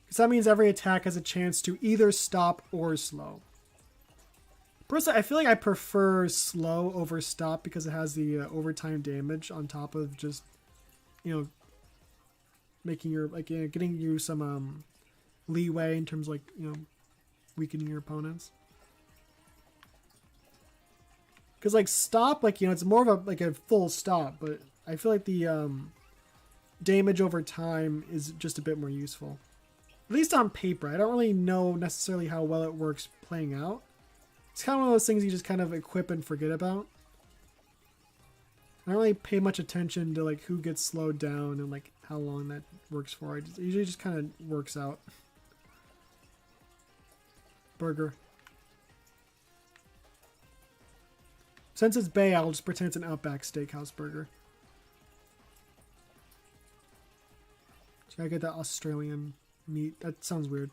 Because that means every attack has a chance to either stop or slow. Personally, I feel like I prefer slow over stop because it has the overtime damage on top of just, you know, making your getting you some leeway in terms of like, you know, weakening your opponents. Because like stop, like, you know, it's more of a full stop, but I feel like the damage over time is just a bit more useful. At least on paper. I don't really know necessarily how well it works playing out. It's kind of one of those things you just kind of equip and forget about. I don't really pay much attention to like who gets slowed down and like how long that works for. It usually just kind of works out. Burger. Since it's Bay, I'll just pretend it's an Outback Steakhouse burger. Should I get that Australian meat? That sounds weird.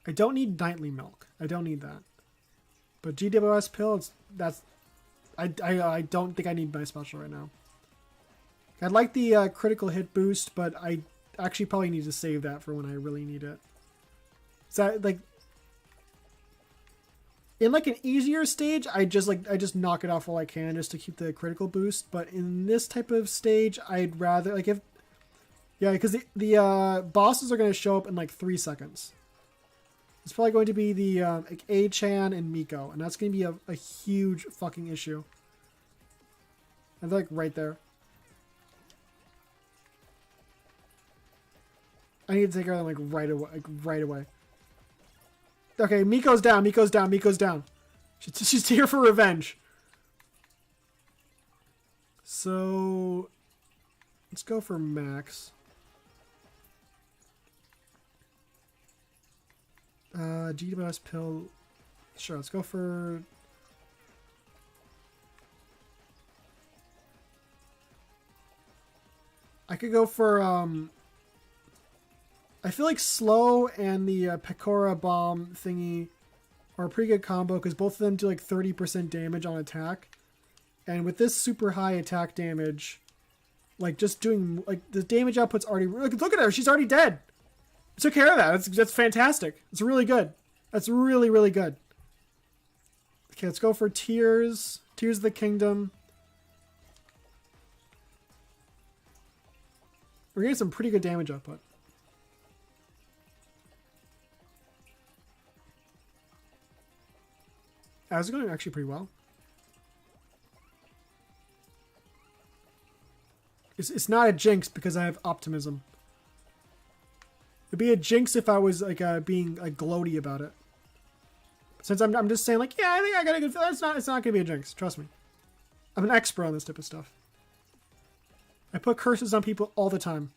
I don't need nightly milk. I don't need that. But GWS pill, I don't think I need my special right now. I'd like the critical hit boost, but I actually probably need to save that for when I really need it. So like in like an easier stage, I just knock it off while I can just to keep the critical boost. But in this type of stage, I'd rather like because the bosses are going to show up in like 3 seconds. It's probably going to be the like A-chan and Miko, and that's going to be a huge fucking issue. And they're like right there. I need to take care of them like right away. Okay, Miko's down. Miko's down. She's here for revenge. So let's go for Max. GWS pill. Sure, let's go for. I could go for I feel like slow and the Pecora bomb thingy are a pretty good combo because both of them do like 30% damage on attack. And with this super high attack damage, like just doing like the damage output's already look at her, she's already dead. I took care of that. That's fantastic. It's really good. That's really, really good. Okay, let's go for Tears. Tears of the Kingdom. We're getting some pretty good damage output. That's going actually pretty well. It's not a jinx because I have optimism. It'd be a jinx if I was like being like gloaty about it. Since I'm just saying like, yeah, I think I got a good feeling. It's not gonna be a jinx. Trust me. I'm an expert on this type of stuff. I put curses on people all the time.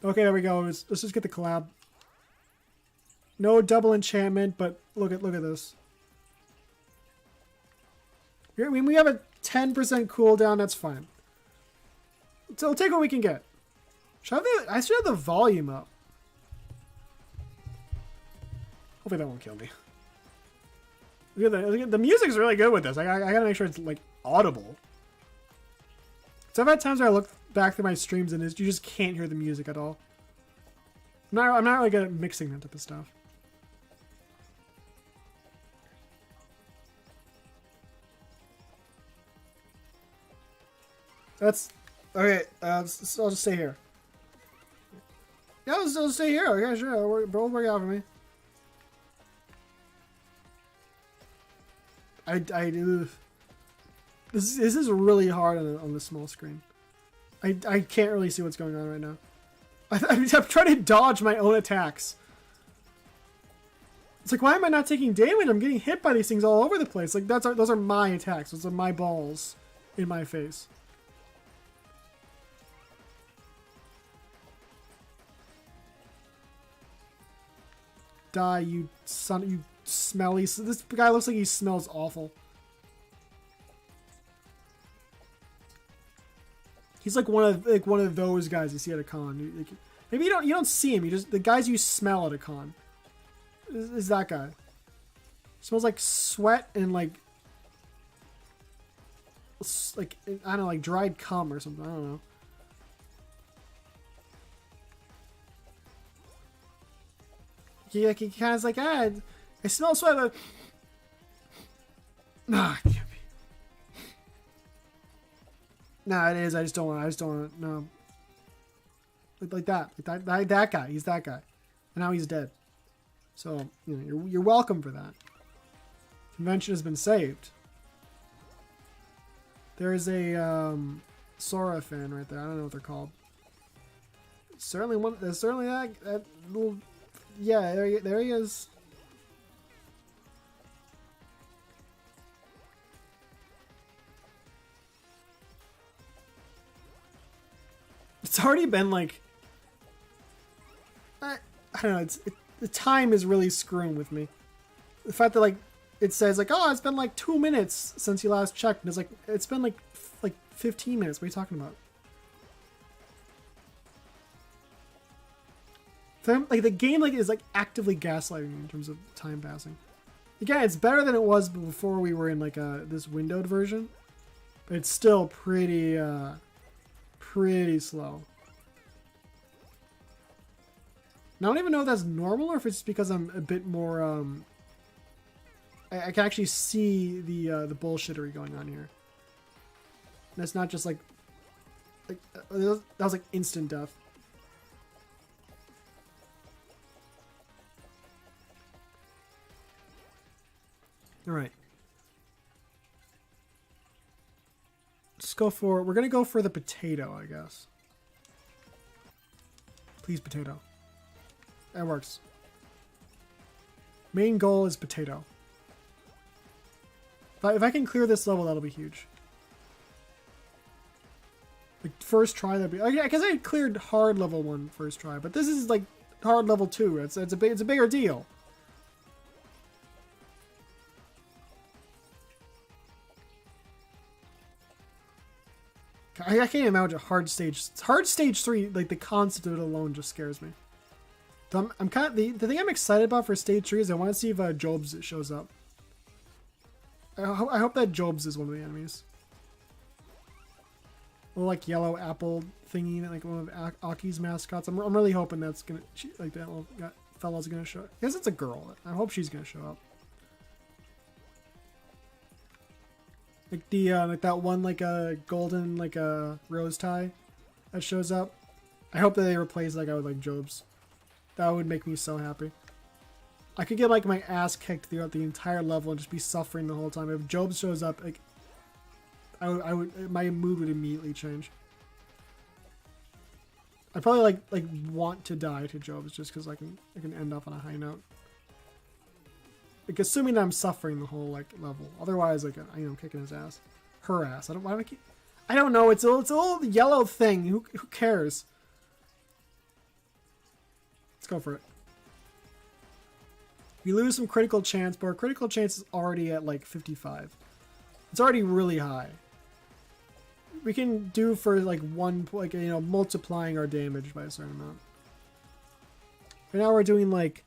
Okay, there we go. Let's just get the collab. No double enchantment, but look at this. I mean, we have a 10% cooldown. That's fine. So we'll take what we can get. I should have the volume up. Hopefully that won't kill me. Look at the music's really good with this. I gotta make sure it's like audible. So I've had times where I look back through my streams and you just can't hear the music at all. I'm not really good at mixing that type of stuff. That's okay. So I'll just stay here. Yeah, I'll just stay here. Okay, sure. Both work out for me. This is really hard on the small screen. I can't really see what's going on right now. I'm trying to dodge my own attacks. It's like, why am I not taking damage? I'm getting hit by these things all over the place. Like those are my attacks. Those are my balls in my face. Die, you son, you smelly. This guy looks like he smells awful. He's like one of those guys you see at a con. Maybe you don't see him. You just the guys you smell at a con. Is that guy? Smells like sweat and like I don't know, like dried cum or something. I don't know. He kind of like, I smell sweat. But... Nah, it can't be. Nah, it is. I just don't want. No. Like that. That guy. He's that guy. And now he's dead. So you're welcome for that. Convention has been saved. There is a Sora fan right there. I don't know what they're called. Certainly one. There's certainly that little. Yeah, there he is. It's already been like I don't know. The time is really screwing with me. The fact that like it says like, oh, it's been like 2 minutes since you last checked, and it's like it's been like 15 minutes. What are you talking about? Like the game is like actively gaslighting me in terms of time passing. Again, it's better than it was before we were in like this windowed version, but it's still pretty slow. Now, I don't even know if that's normal or if it's because I'm a bit more I can actually see the bullshittery going on here. And it's not just like that was like instant death. All right. We're going to go for the potato, I guess. Please, potato. That works. Main goal is potato. If I can clear this level, that'll be huge. Like, first try, that'd be... I guess I cleared hard level 1 first try, but this is, like, hard level 2. It's a bigger deal. I can't imagine hard stage 3, like the concept of it alone just scares me. So I'm kind of the thing I'm excited about for stage 3 is I want to see if Jobs shows up. I hope that Jobs is one of the enemies. A little like yellow apple thingy, like one of Aki's mascots. I'm really hoping that's gonna like that little fella's gonna show. I guess it's a girl. I hope she's gonna show up. Like the like that one like a golden like a rose tie that shows up. I hope that they replace that guy with like Jobs. That would make me so happy. I could get like my ass kicked throughout the entire level and just be suffering the whole time. If Jobs shows up, like I would my mood would immediately change. I probably like want to die to Jobs just because I can end up on a high note. Like assuming that I'm suffering the whole like level. Otherwise, like I'm kicking his ass, her ass. I don't know. It's a little yellow thing. Who cares? Let's go for it. We lose some critical chance, but our critical chance is already at like 55. It's already really high. We can do for like multiplying our damage by a certain amount. Right now we're doing like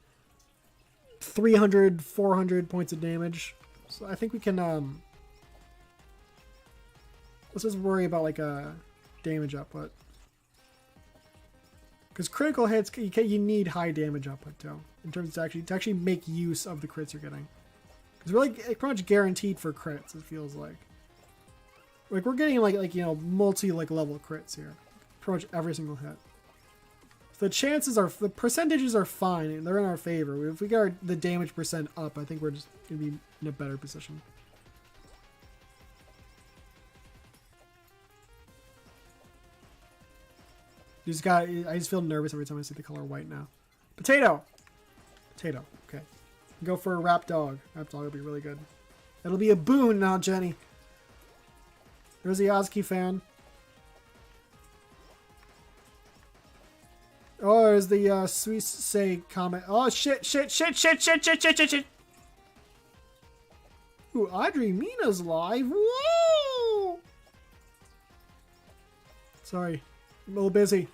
300, 400 points of damage. So I think we can let's just worry about like a damage output. Because critical hits, you need high damage output too, in terms to actually make use of the crits you're getting. Because we're like pretty much guaranteed for crits. It feels like we're getting like you know multi level crits here, pretty much every single hit. So the percentages are fine and they're in our favor. If we get the damage percent up, I think we're just gonna be in a better position. I just feel nervous every time I see the color white now. Potato! Potato. Okay. Go for a rap dog. Rap dog will be really good. That'll be a boon now, Jenny. There's the Oski fan. Oh, there's the Swiss say comment. Oh, shit. Ooh, Audrey Mina's live. Whoa! Sorry. I'm a little busy.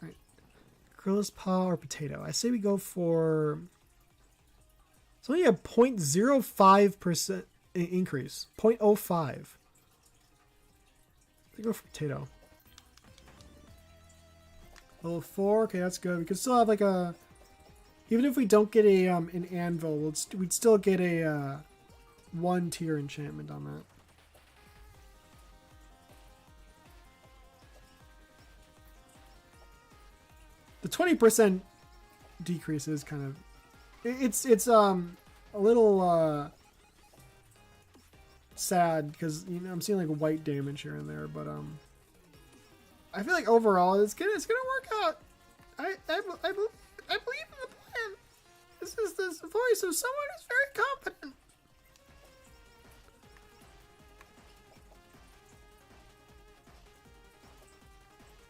Alright. Gorilla's paw or potato? I say we go for... It's only a 0.05% increase. 0.05. I go for potato. Level 4. Okay, that's good. We could still have like a... Even if we don't get a an anvil, we'd still get a 1 tier enchantment on that. The 20% decrease is kind of it's a little sad because you know I'm seeing like white damage here and there, but I feel like overall it's gonna work out. I believe in the plan. This is the voice of someone who's very competent.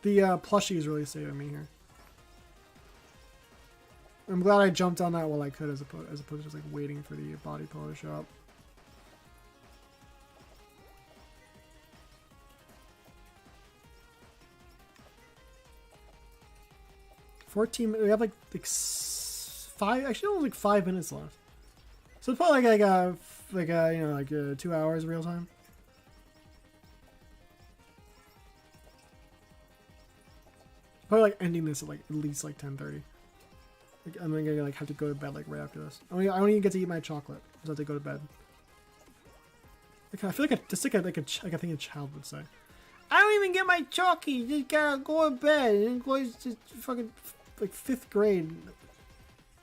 The plushie is really saving me here. I'm glad I jumped on that while I could, as opposed to just like waiting for the body pillow to show up. We have like 5, actually only like 5 minutes left. So it's probably like 2 hours real time. Probably like ending this at like at least like 10:30. Like, I'm gonna like have to go to bed like right after this. I don't even get to eat my chocolate. I just have to go to bed. Like, I feel like just like a thing a child would say. I don't even get my chalky. You just gotta go to bed and go to fucking like 5th grade.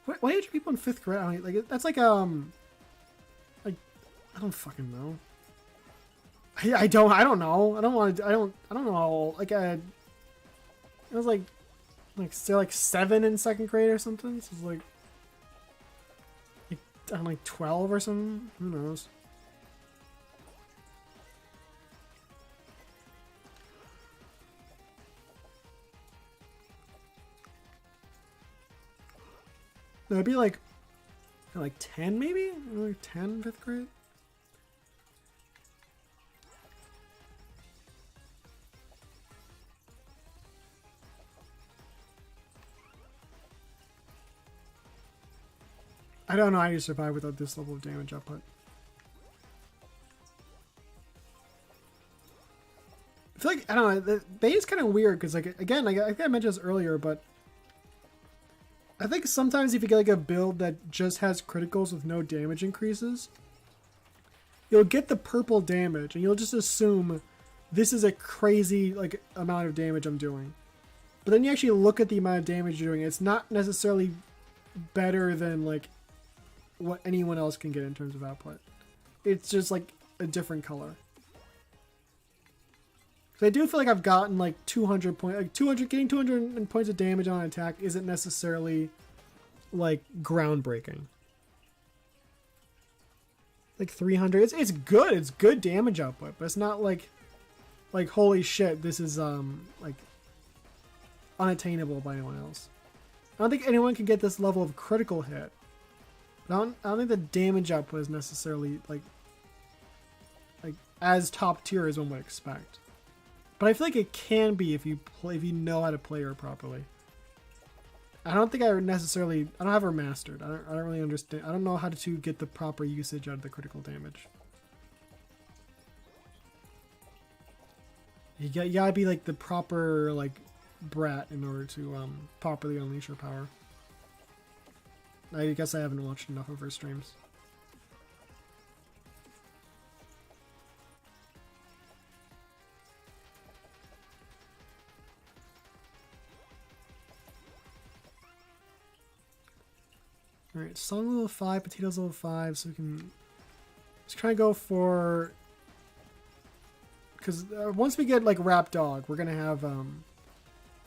Why are people in 5th grade? I don't, like that's like I don't fucking know. I don't know. I don't want to. I don't know how old. Like it was like still like 7 in 2nd grade or something. So it's like I'm like 12 or something. Who knows? No, it'd be like 10 maybe? Like 10, 5th grade? I don't know how you survive without this level of damage output. I feel like, I don't know, the base is kind of weird because, like, again, like, I think I mentioned this earlier, but I think sometimes if you get like a build that just has criticals with no damage increases, you'll get the purple damage and you'll just assume this is a crazy like amount of damage I'm doing. But then you actually look at the amount of damage you're doing. It's not necessarily better than like what anyone else can get in terms of output. It's just like a different color. So I do feel like I've gotten like 200 points, like 200, getting 200 points of damage on an attack isn't necessarily like groundbreaking. Like 300, it's good. It's good damage output, but it's not like holy shit, this is like unattainable by anyone else. I don't think anyone can get this level of critical hit. I don't think the damage output is necessarily like as top tier as one would expect. But I feel like it can be if you know how to play her properly. I don't think I necessarily... I don't have her mastered. I don't really understand. I don't know how to get the proper usage out of the critical damage. You gotta be like the proper like brat in order to properly unleash her power. I guess I haven't watched enough of her streams. Alright, song level 5, potatoes level 5, so we can just try to go for... Because once we get like Rap Dog, we're going to have...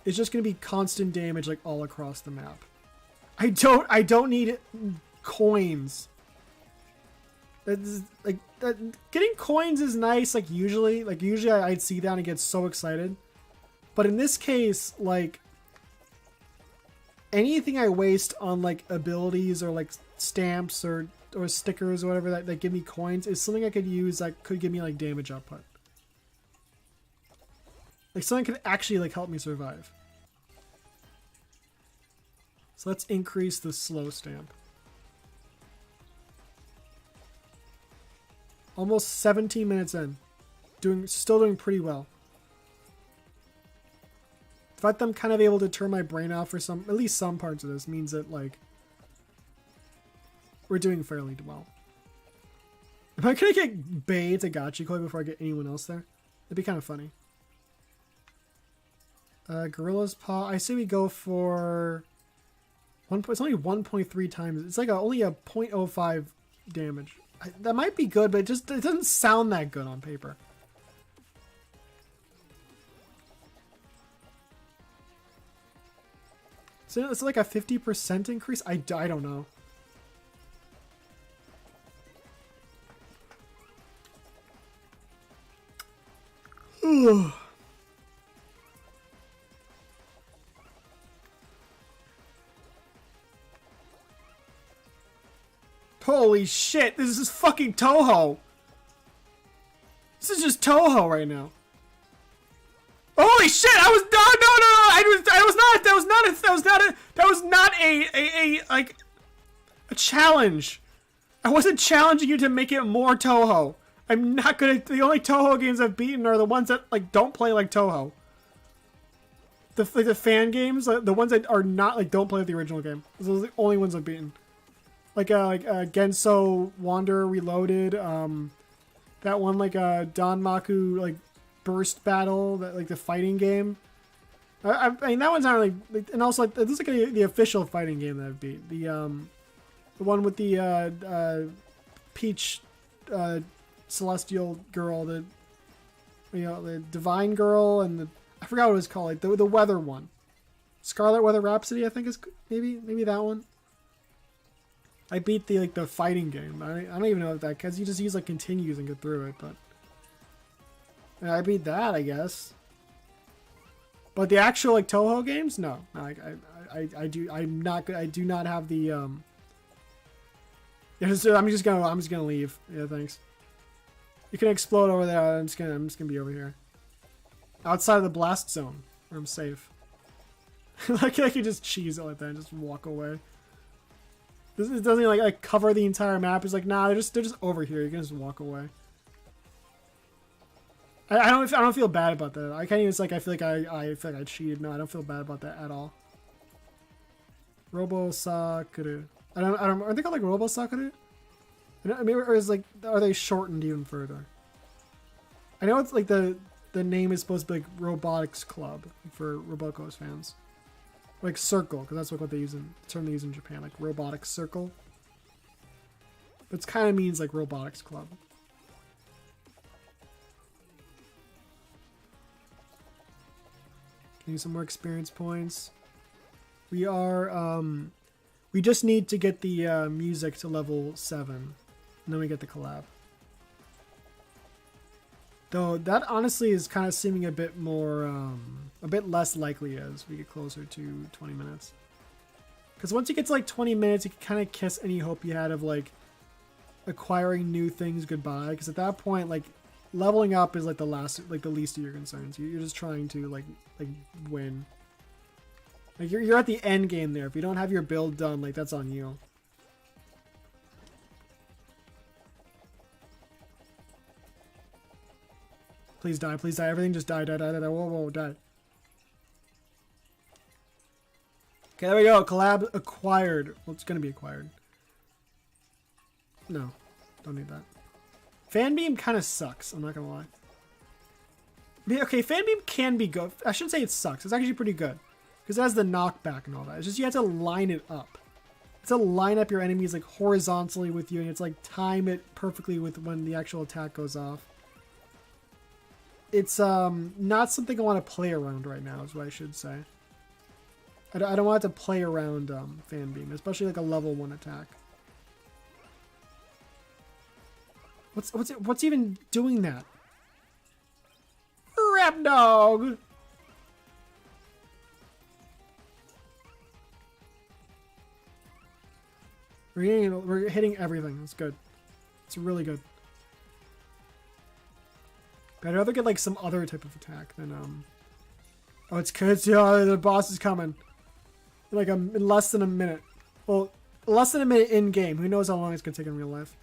it's just going to be constant damage like all across the map. I don't need coins. That's like getting coins is nice. Like usually I'd see that and get so excited, but in this case, like anything I waste on like abilities or like stamps or stickers or whatever that give me coins is something I could use that could give me like damage output. Like something could actually like help me survive. So let's increase the slow stamp. Almost 17 minutes in. Still doing pretty well. The fact that I'm kind of able to turn my brain off for at least some parts of this means that like we're doing fairly well. Am I gonna get Bay to Gachikoi before I get anyone else there? That'd be kind of funny. Gorilla's Paw. I say we go for... It's only 1.3 times. It's like only a 0.05 damage. That might be good, but it doesn't sound that good on paper. So it's like a 50% increase? I don't know. Ugh. Holy shit, this is fucking Toho. This is just Toho right now. Holy shit, that was not a challenge. I wasn't challenging you to make it more Toho. I'm not gonna, the only Toho games I've beaten are the ones that like don't play like Toho. The fan games, the ones that are not like don't play with the original game. Those are the only ones I've beaten. Like Genso Wanderer Reloaded, that one like Danmaku like burst battle, that like the fighting game. I mean that one's not really, and also like this is like the official fighting game that I've beat. The one with the Peach celestial girl, the divine girl, and I forgot what it was called, like the weather one, Scarlet Weather Rhapsody I think is maybe that one. I beat the fighting game. I don't even know if that, because you just use like continues and get through it, but yeah, I beat that, I guess. But the actual like Toho games, no. I do not have the I'm just gonna leave. Yeah, thanks. You can explode over there. I'm just gonna be over here, outside of the blast zone, where I'm safe. Like I can just cheese it like that and just walk away. It doesn't like cover the entire map. It's like, nah, they're just over here. You can just walk away. I don't feel bad about that. I can't even like I feel like I cheated. No, I don't feel bad about that at all. Robo Sakura. Are they called like Robo Sakura? Maybe, or is like, are they shortened even further? I know it's like the name is supposed to be like Robotics Club for Roboco's fans. Like Circle, because that's what they use in the term they use in Japan, like Robotics Circle. But it kind of means like Robotics Club. Getting some more experience points. We are we just need to get the music to level 7, and then we get the collab. Though that honestly is kind of seeming a bit more, a bit less likely as we get closer to 20 minutes. Because once you get to like 20 minutes, you can kind of kiss any hope you had of like acquiring new things goodbye. Because at that point, like leveling up is like the least of your concerns. You're just trying to like win. Like you're at the end game there. If you don't have your build done, like that's on you. Please die, please die. Everything just die, die, die, die, die. Whoa, whoa, die. Okay, there we go. Collab acquired. Well, it's gonna be acquired. No, don't need that. Fan beam kind of sucks. I'm not gonna lie. Okay, fan beam can be good. I shouldn't say it sucks. It's actually pretty good because it has the knockback and all that. It's just you have to line it up. It's to line up your enemies like horizontally with you, and it's like time it perfectly with when the actual attack goes off. It's not something I want to play around right now, is what I should say. I don't want to play around fan beam, especially like a level 1 attack. What's even doing that? Rap dog. We're hitting everything. It's good. It's really good. But I'd rather get like some other type of attack than Oh, it's good. Yeah, the boss is coming. In less than a minute. Well, less than a minute in game. Who knows how long it's gonna take in real life?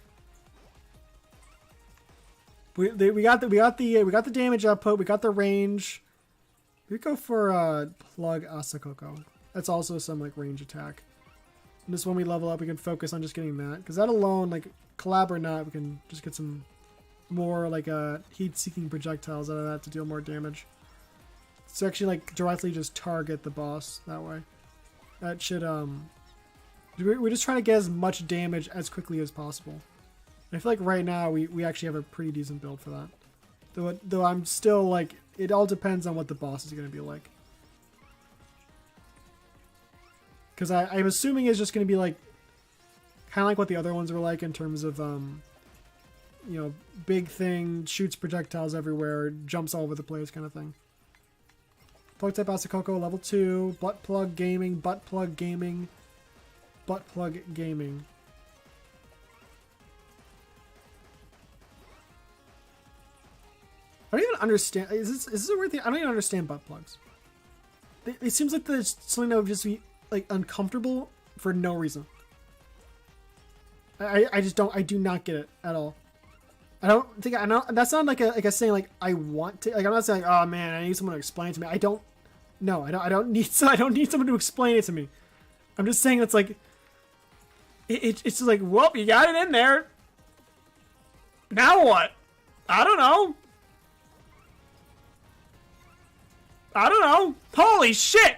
We got the damage output. We got the range. We go for plug Asakoko. That's also some like range attack. And this when we level up, we can focus on just getting that, because that alone, like collab or not, we can just get some more like heat-seeking projectiles out of that to deal more damage. So actually like directly just target the boss that way. That should we're just trying to get as much damage as quickly as possible. I feel like right now we actually have a pretty decent build for that. Though I'm still like, it all depends on what the boss is going to be like. Because I'm assuming it's just going to be like, kind of like what the other ones were like in terms of, you know, big thing, shoots projectiles everywhere, jumps all over the place kind of thing. Plug type Asakoko, level 2, butt plug gaming, butt plug gaming, butt plug gaming. I don't even understand. Is this a weird thing? I don't even understand butt plugs. It seems like there's something that would just be like uncomfortable for no reason. I just don't. I do not get it at all. I don't think I know. That's not like a saying like I want to. Like I'm not saying oh man I need someone to explain it to me. I don't. No, I don't need. I don't need someone to explain it to me. I'm just saying it's like. It's just like well you got it in there. Now what? I don't know. I don't know. Holy shit!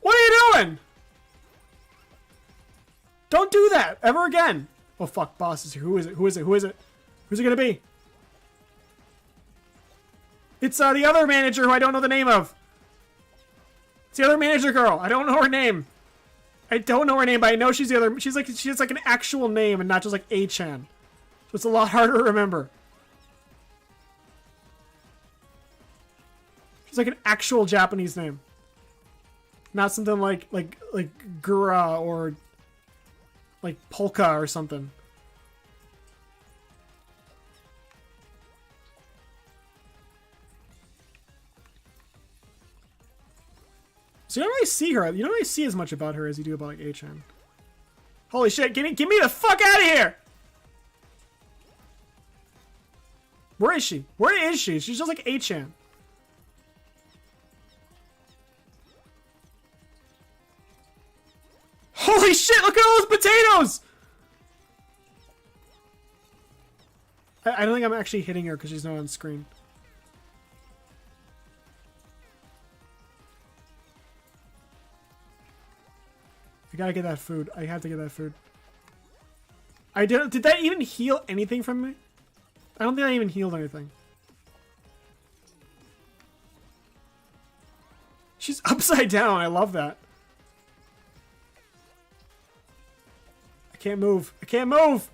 What are you doing? Don't do that ever again. Oh fuck, boss is here. Who is it? Who is it? Who is it? Who's it gonna be? It's the other manager who I don't know the name of. It's the other manager girl. I don't know her name. I don't know her name, but I know she's the other. She has like an actual name and not just like A-chan. So it's a lot harder to remember. It's like an actual Japanese name, not something like Gura or like Polka or something. So you don't really see her. You don't really see as much about her as you do about like A-chan. Holy shit! Get me the fuck out of here! Where is she? Where is she? She's just like A-chan. Holy shit, look at all those potatoes! I don't think I'm actually hitting her because she's not on screen. I gotta get that food. I have to get that food. Did that even heal anything from me? I don't think I even healed anything. She's upside down. I love that. I can't move. I can't move!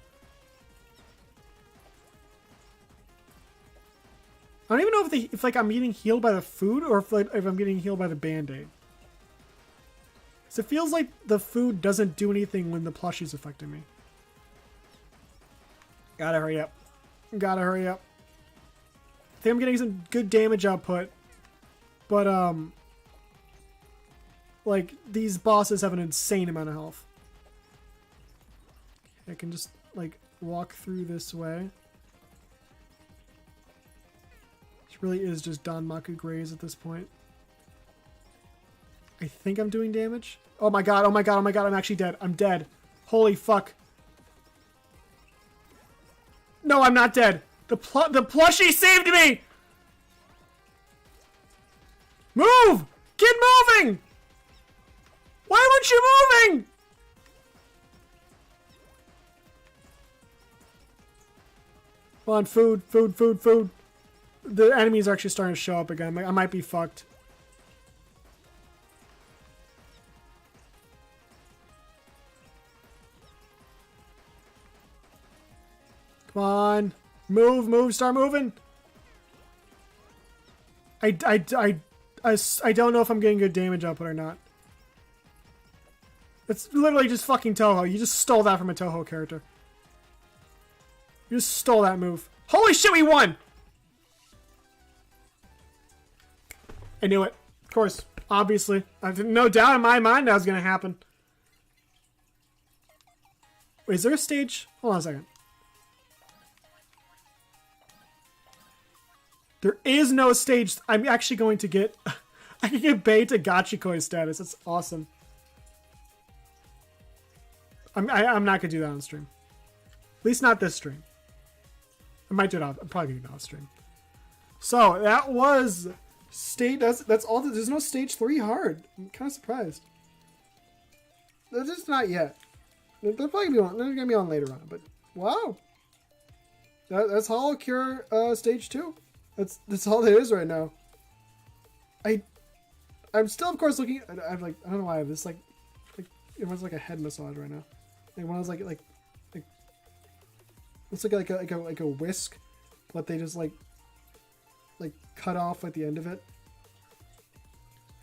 I don't even know if like I'm getting healed by the food or if I'm getting healed by the band-aid. So it feels like the food doesn't do anything when the plushie's affecting me. Gotta hurry up. Gotta hurry up. I think I'm getting some good damage output. But, Like, these bosses have an insane amount of health. I can just, like, walk through this way. Which really is just Danmaku Graze at this point. I think I'm doing damage. Oh my god, oh my god, oh my god, I'm actually dead. I'm dead. Holy fuck. No, I'm not dead. The plushie saved me! Move! Get moving! Why weren't you moving? Come on, food, food, food, food. The enemies are actually starting to show up again. I might be fucked. Come on. Move, move, start moving. I don't know if I'm getting good damage output or not. It's literally just fucking Toho. You just stole that from a Toho character. You just stole that move. Holy shit, we won! I knew it. Of course. Obviously. I had no doubt in my mind that was going to happen. Wait, is there a stage? Hold on a second. There is no stage. I'm actually going to get... I can get Bei to Gachikoi status. That's awesome. I'm not going to do that on stream. At least not this stream. I might do it off. I'm probably going to do it off stream. So, that was... Stage... That's all... There's no stage 3 hard. I'm kind of surprised. They're just not yet. They're probably going to be on... They're going to be on later on. But, wow. That's Holocure stage 2. That's all it is right now. I'm still, of course, looking. I'm like, I don't know why I have this like it was like a head massage right now. Like when I was like it's like a whisk, but they just like cut off at the end of it.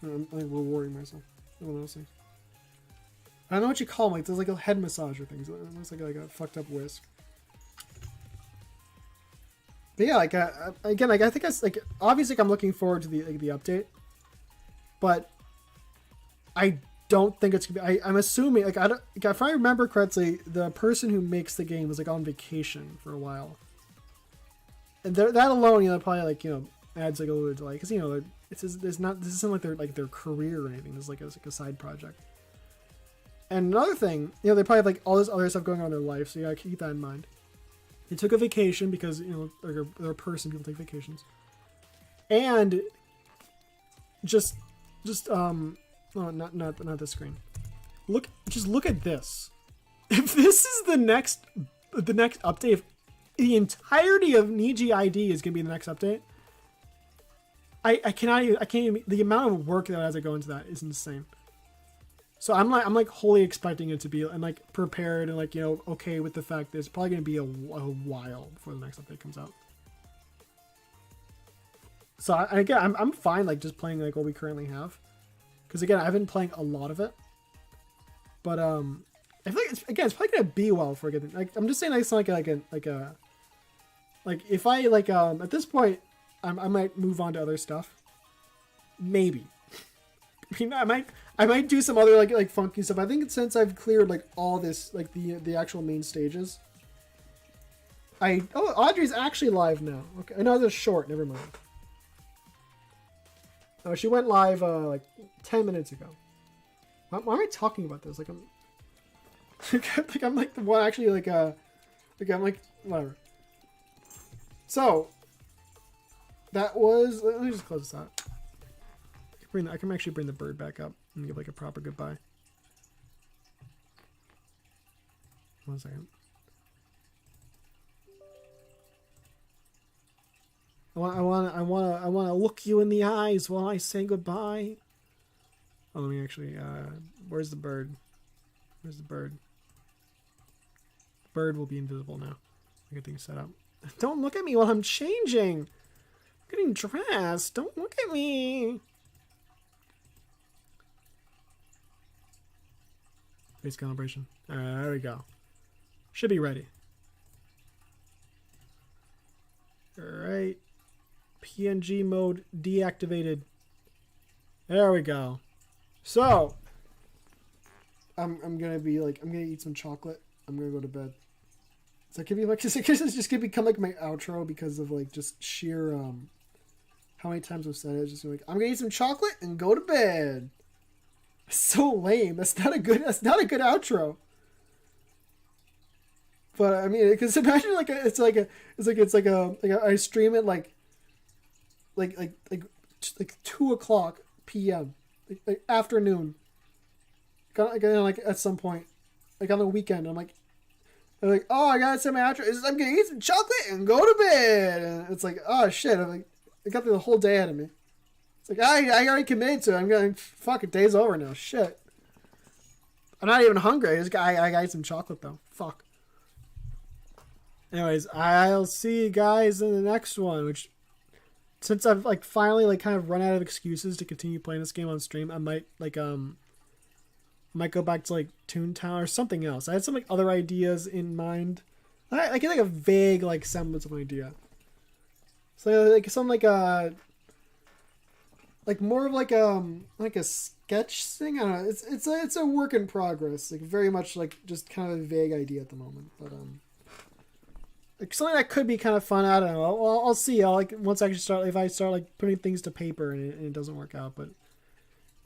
I'm like rewarding myself. One of those things. I don't know what you call them. Like there's like a head massager things. It looks like a fucked up whisk. But yeah, like again, like I think obviously I'm looking forward to the update, but I don't think it's gonna be. I'm assuming like if I remember correctly, the person who makes the game was like on vacation for a while, and that alone, probably adds like a little delay because this isn't like their career or anything. This is like a side project. And another thing, they probably have like all this other stuff going on in their life, so you gotta keep that in mind. They took a vacation because, they're a person, people take vacations. And oh, not this screen. Just look at this. If this is the next update, if the entirety of Niji ID is going to be the next update, I can't even, the amount of work that has to go into that is insane. So I'm like wholly expecting it to be and like prepared and like okay with the fact that it's probably going to be a while before the next update comes out. So I'm fine like just playing like what we currently have, because again I've been playing a lot of it, but I feel like it's probably going to be a while before I get like I'm just saying it's like if I at this point I might move on to other stuff, maybe. I mean, I might do some other like funky stuff. I think since I've cleared like all this like the actual main stages. Audrey's actually live now. Okay, no, that's short. Never mind. Oh, she went live like 10 minutes ago. Why am I talking about this? Like I'm like I'm like the one actually like I'm like whatever. So that was. Let me just close this out. I can actually bring the bird back up and give like a proper goodbye. 1 second. I want to look you in the eyes while I say goodbye. Oh, let me actually. Where's the bird? Where's the bird? Bird will be invisible now. I get things set up. Don't look at me while I'm changing. I'm getting dressed. Don't look at me. Face calibration. Alright, there we go. Should be ready. Alright. PNG mode deactivated. There we go. So I'm gonna be like, I'm gonna eat some chocolate. I'm gonna go to bed. So it could be like, it's just gonna become like my outro because of like just sheer how many times I've said it. It's just like, I'm gonna eat some chocolate and go to bed. So lame. That's not a good outro. But I mean, because imagine like I stream it like 2 o'clock p.m. Like afternoon. Like at some point, like on the weekend, I'm like, oh, I gotta say my outro. I'm gonna eat some chocolate and go to bed. And it's like, oh shit, I'm like, I got the whole day ahead of me. It's like I already committed to it. I'm going, fuck it, day's over now. Shit. I'm not even hungry. I gotta eat some chocolate though. Fuck. Anyways, I'll see you guys in the next one. Which, since I've like finally like kind of run out of excuses to continue playing this game on stream, I might like might go back to like Toontown or something else. I had some like other ideas in mind. I get like a vague like semblance of an idea. So like some like more of like a sketch thing. I don't know. It's a work in progress. Like very much like just kind of a vague idea at the moment. But like something that could be kind of fun. I don't know. I'll see. I'll like once I start if I start like putting things to paper and it doesn't work out. But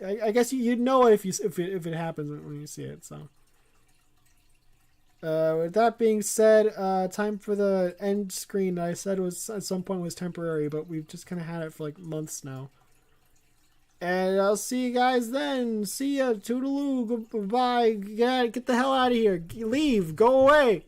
I guess you'd know it if it happens when you see it. So with that being said, time for the end screen. I said was at some point was temporary, but we've just kind of had it for like months now. And I'll see you guys then. See ya. Toodaloo. Goodbye. Get the hell out of here. Leave. Go away.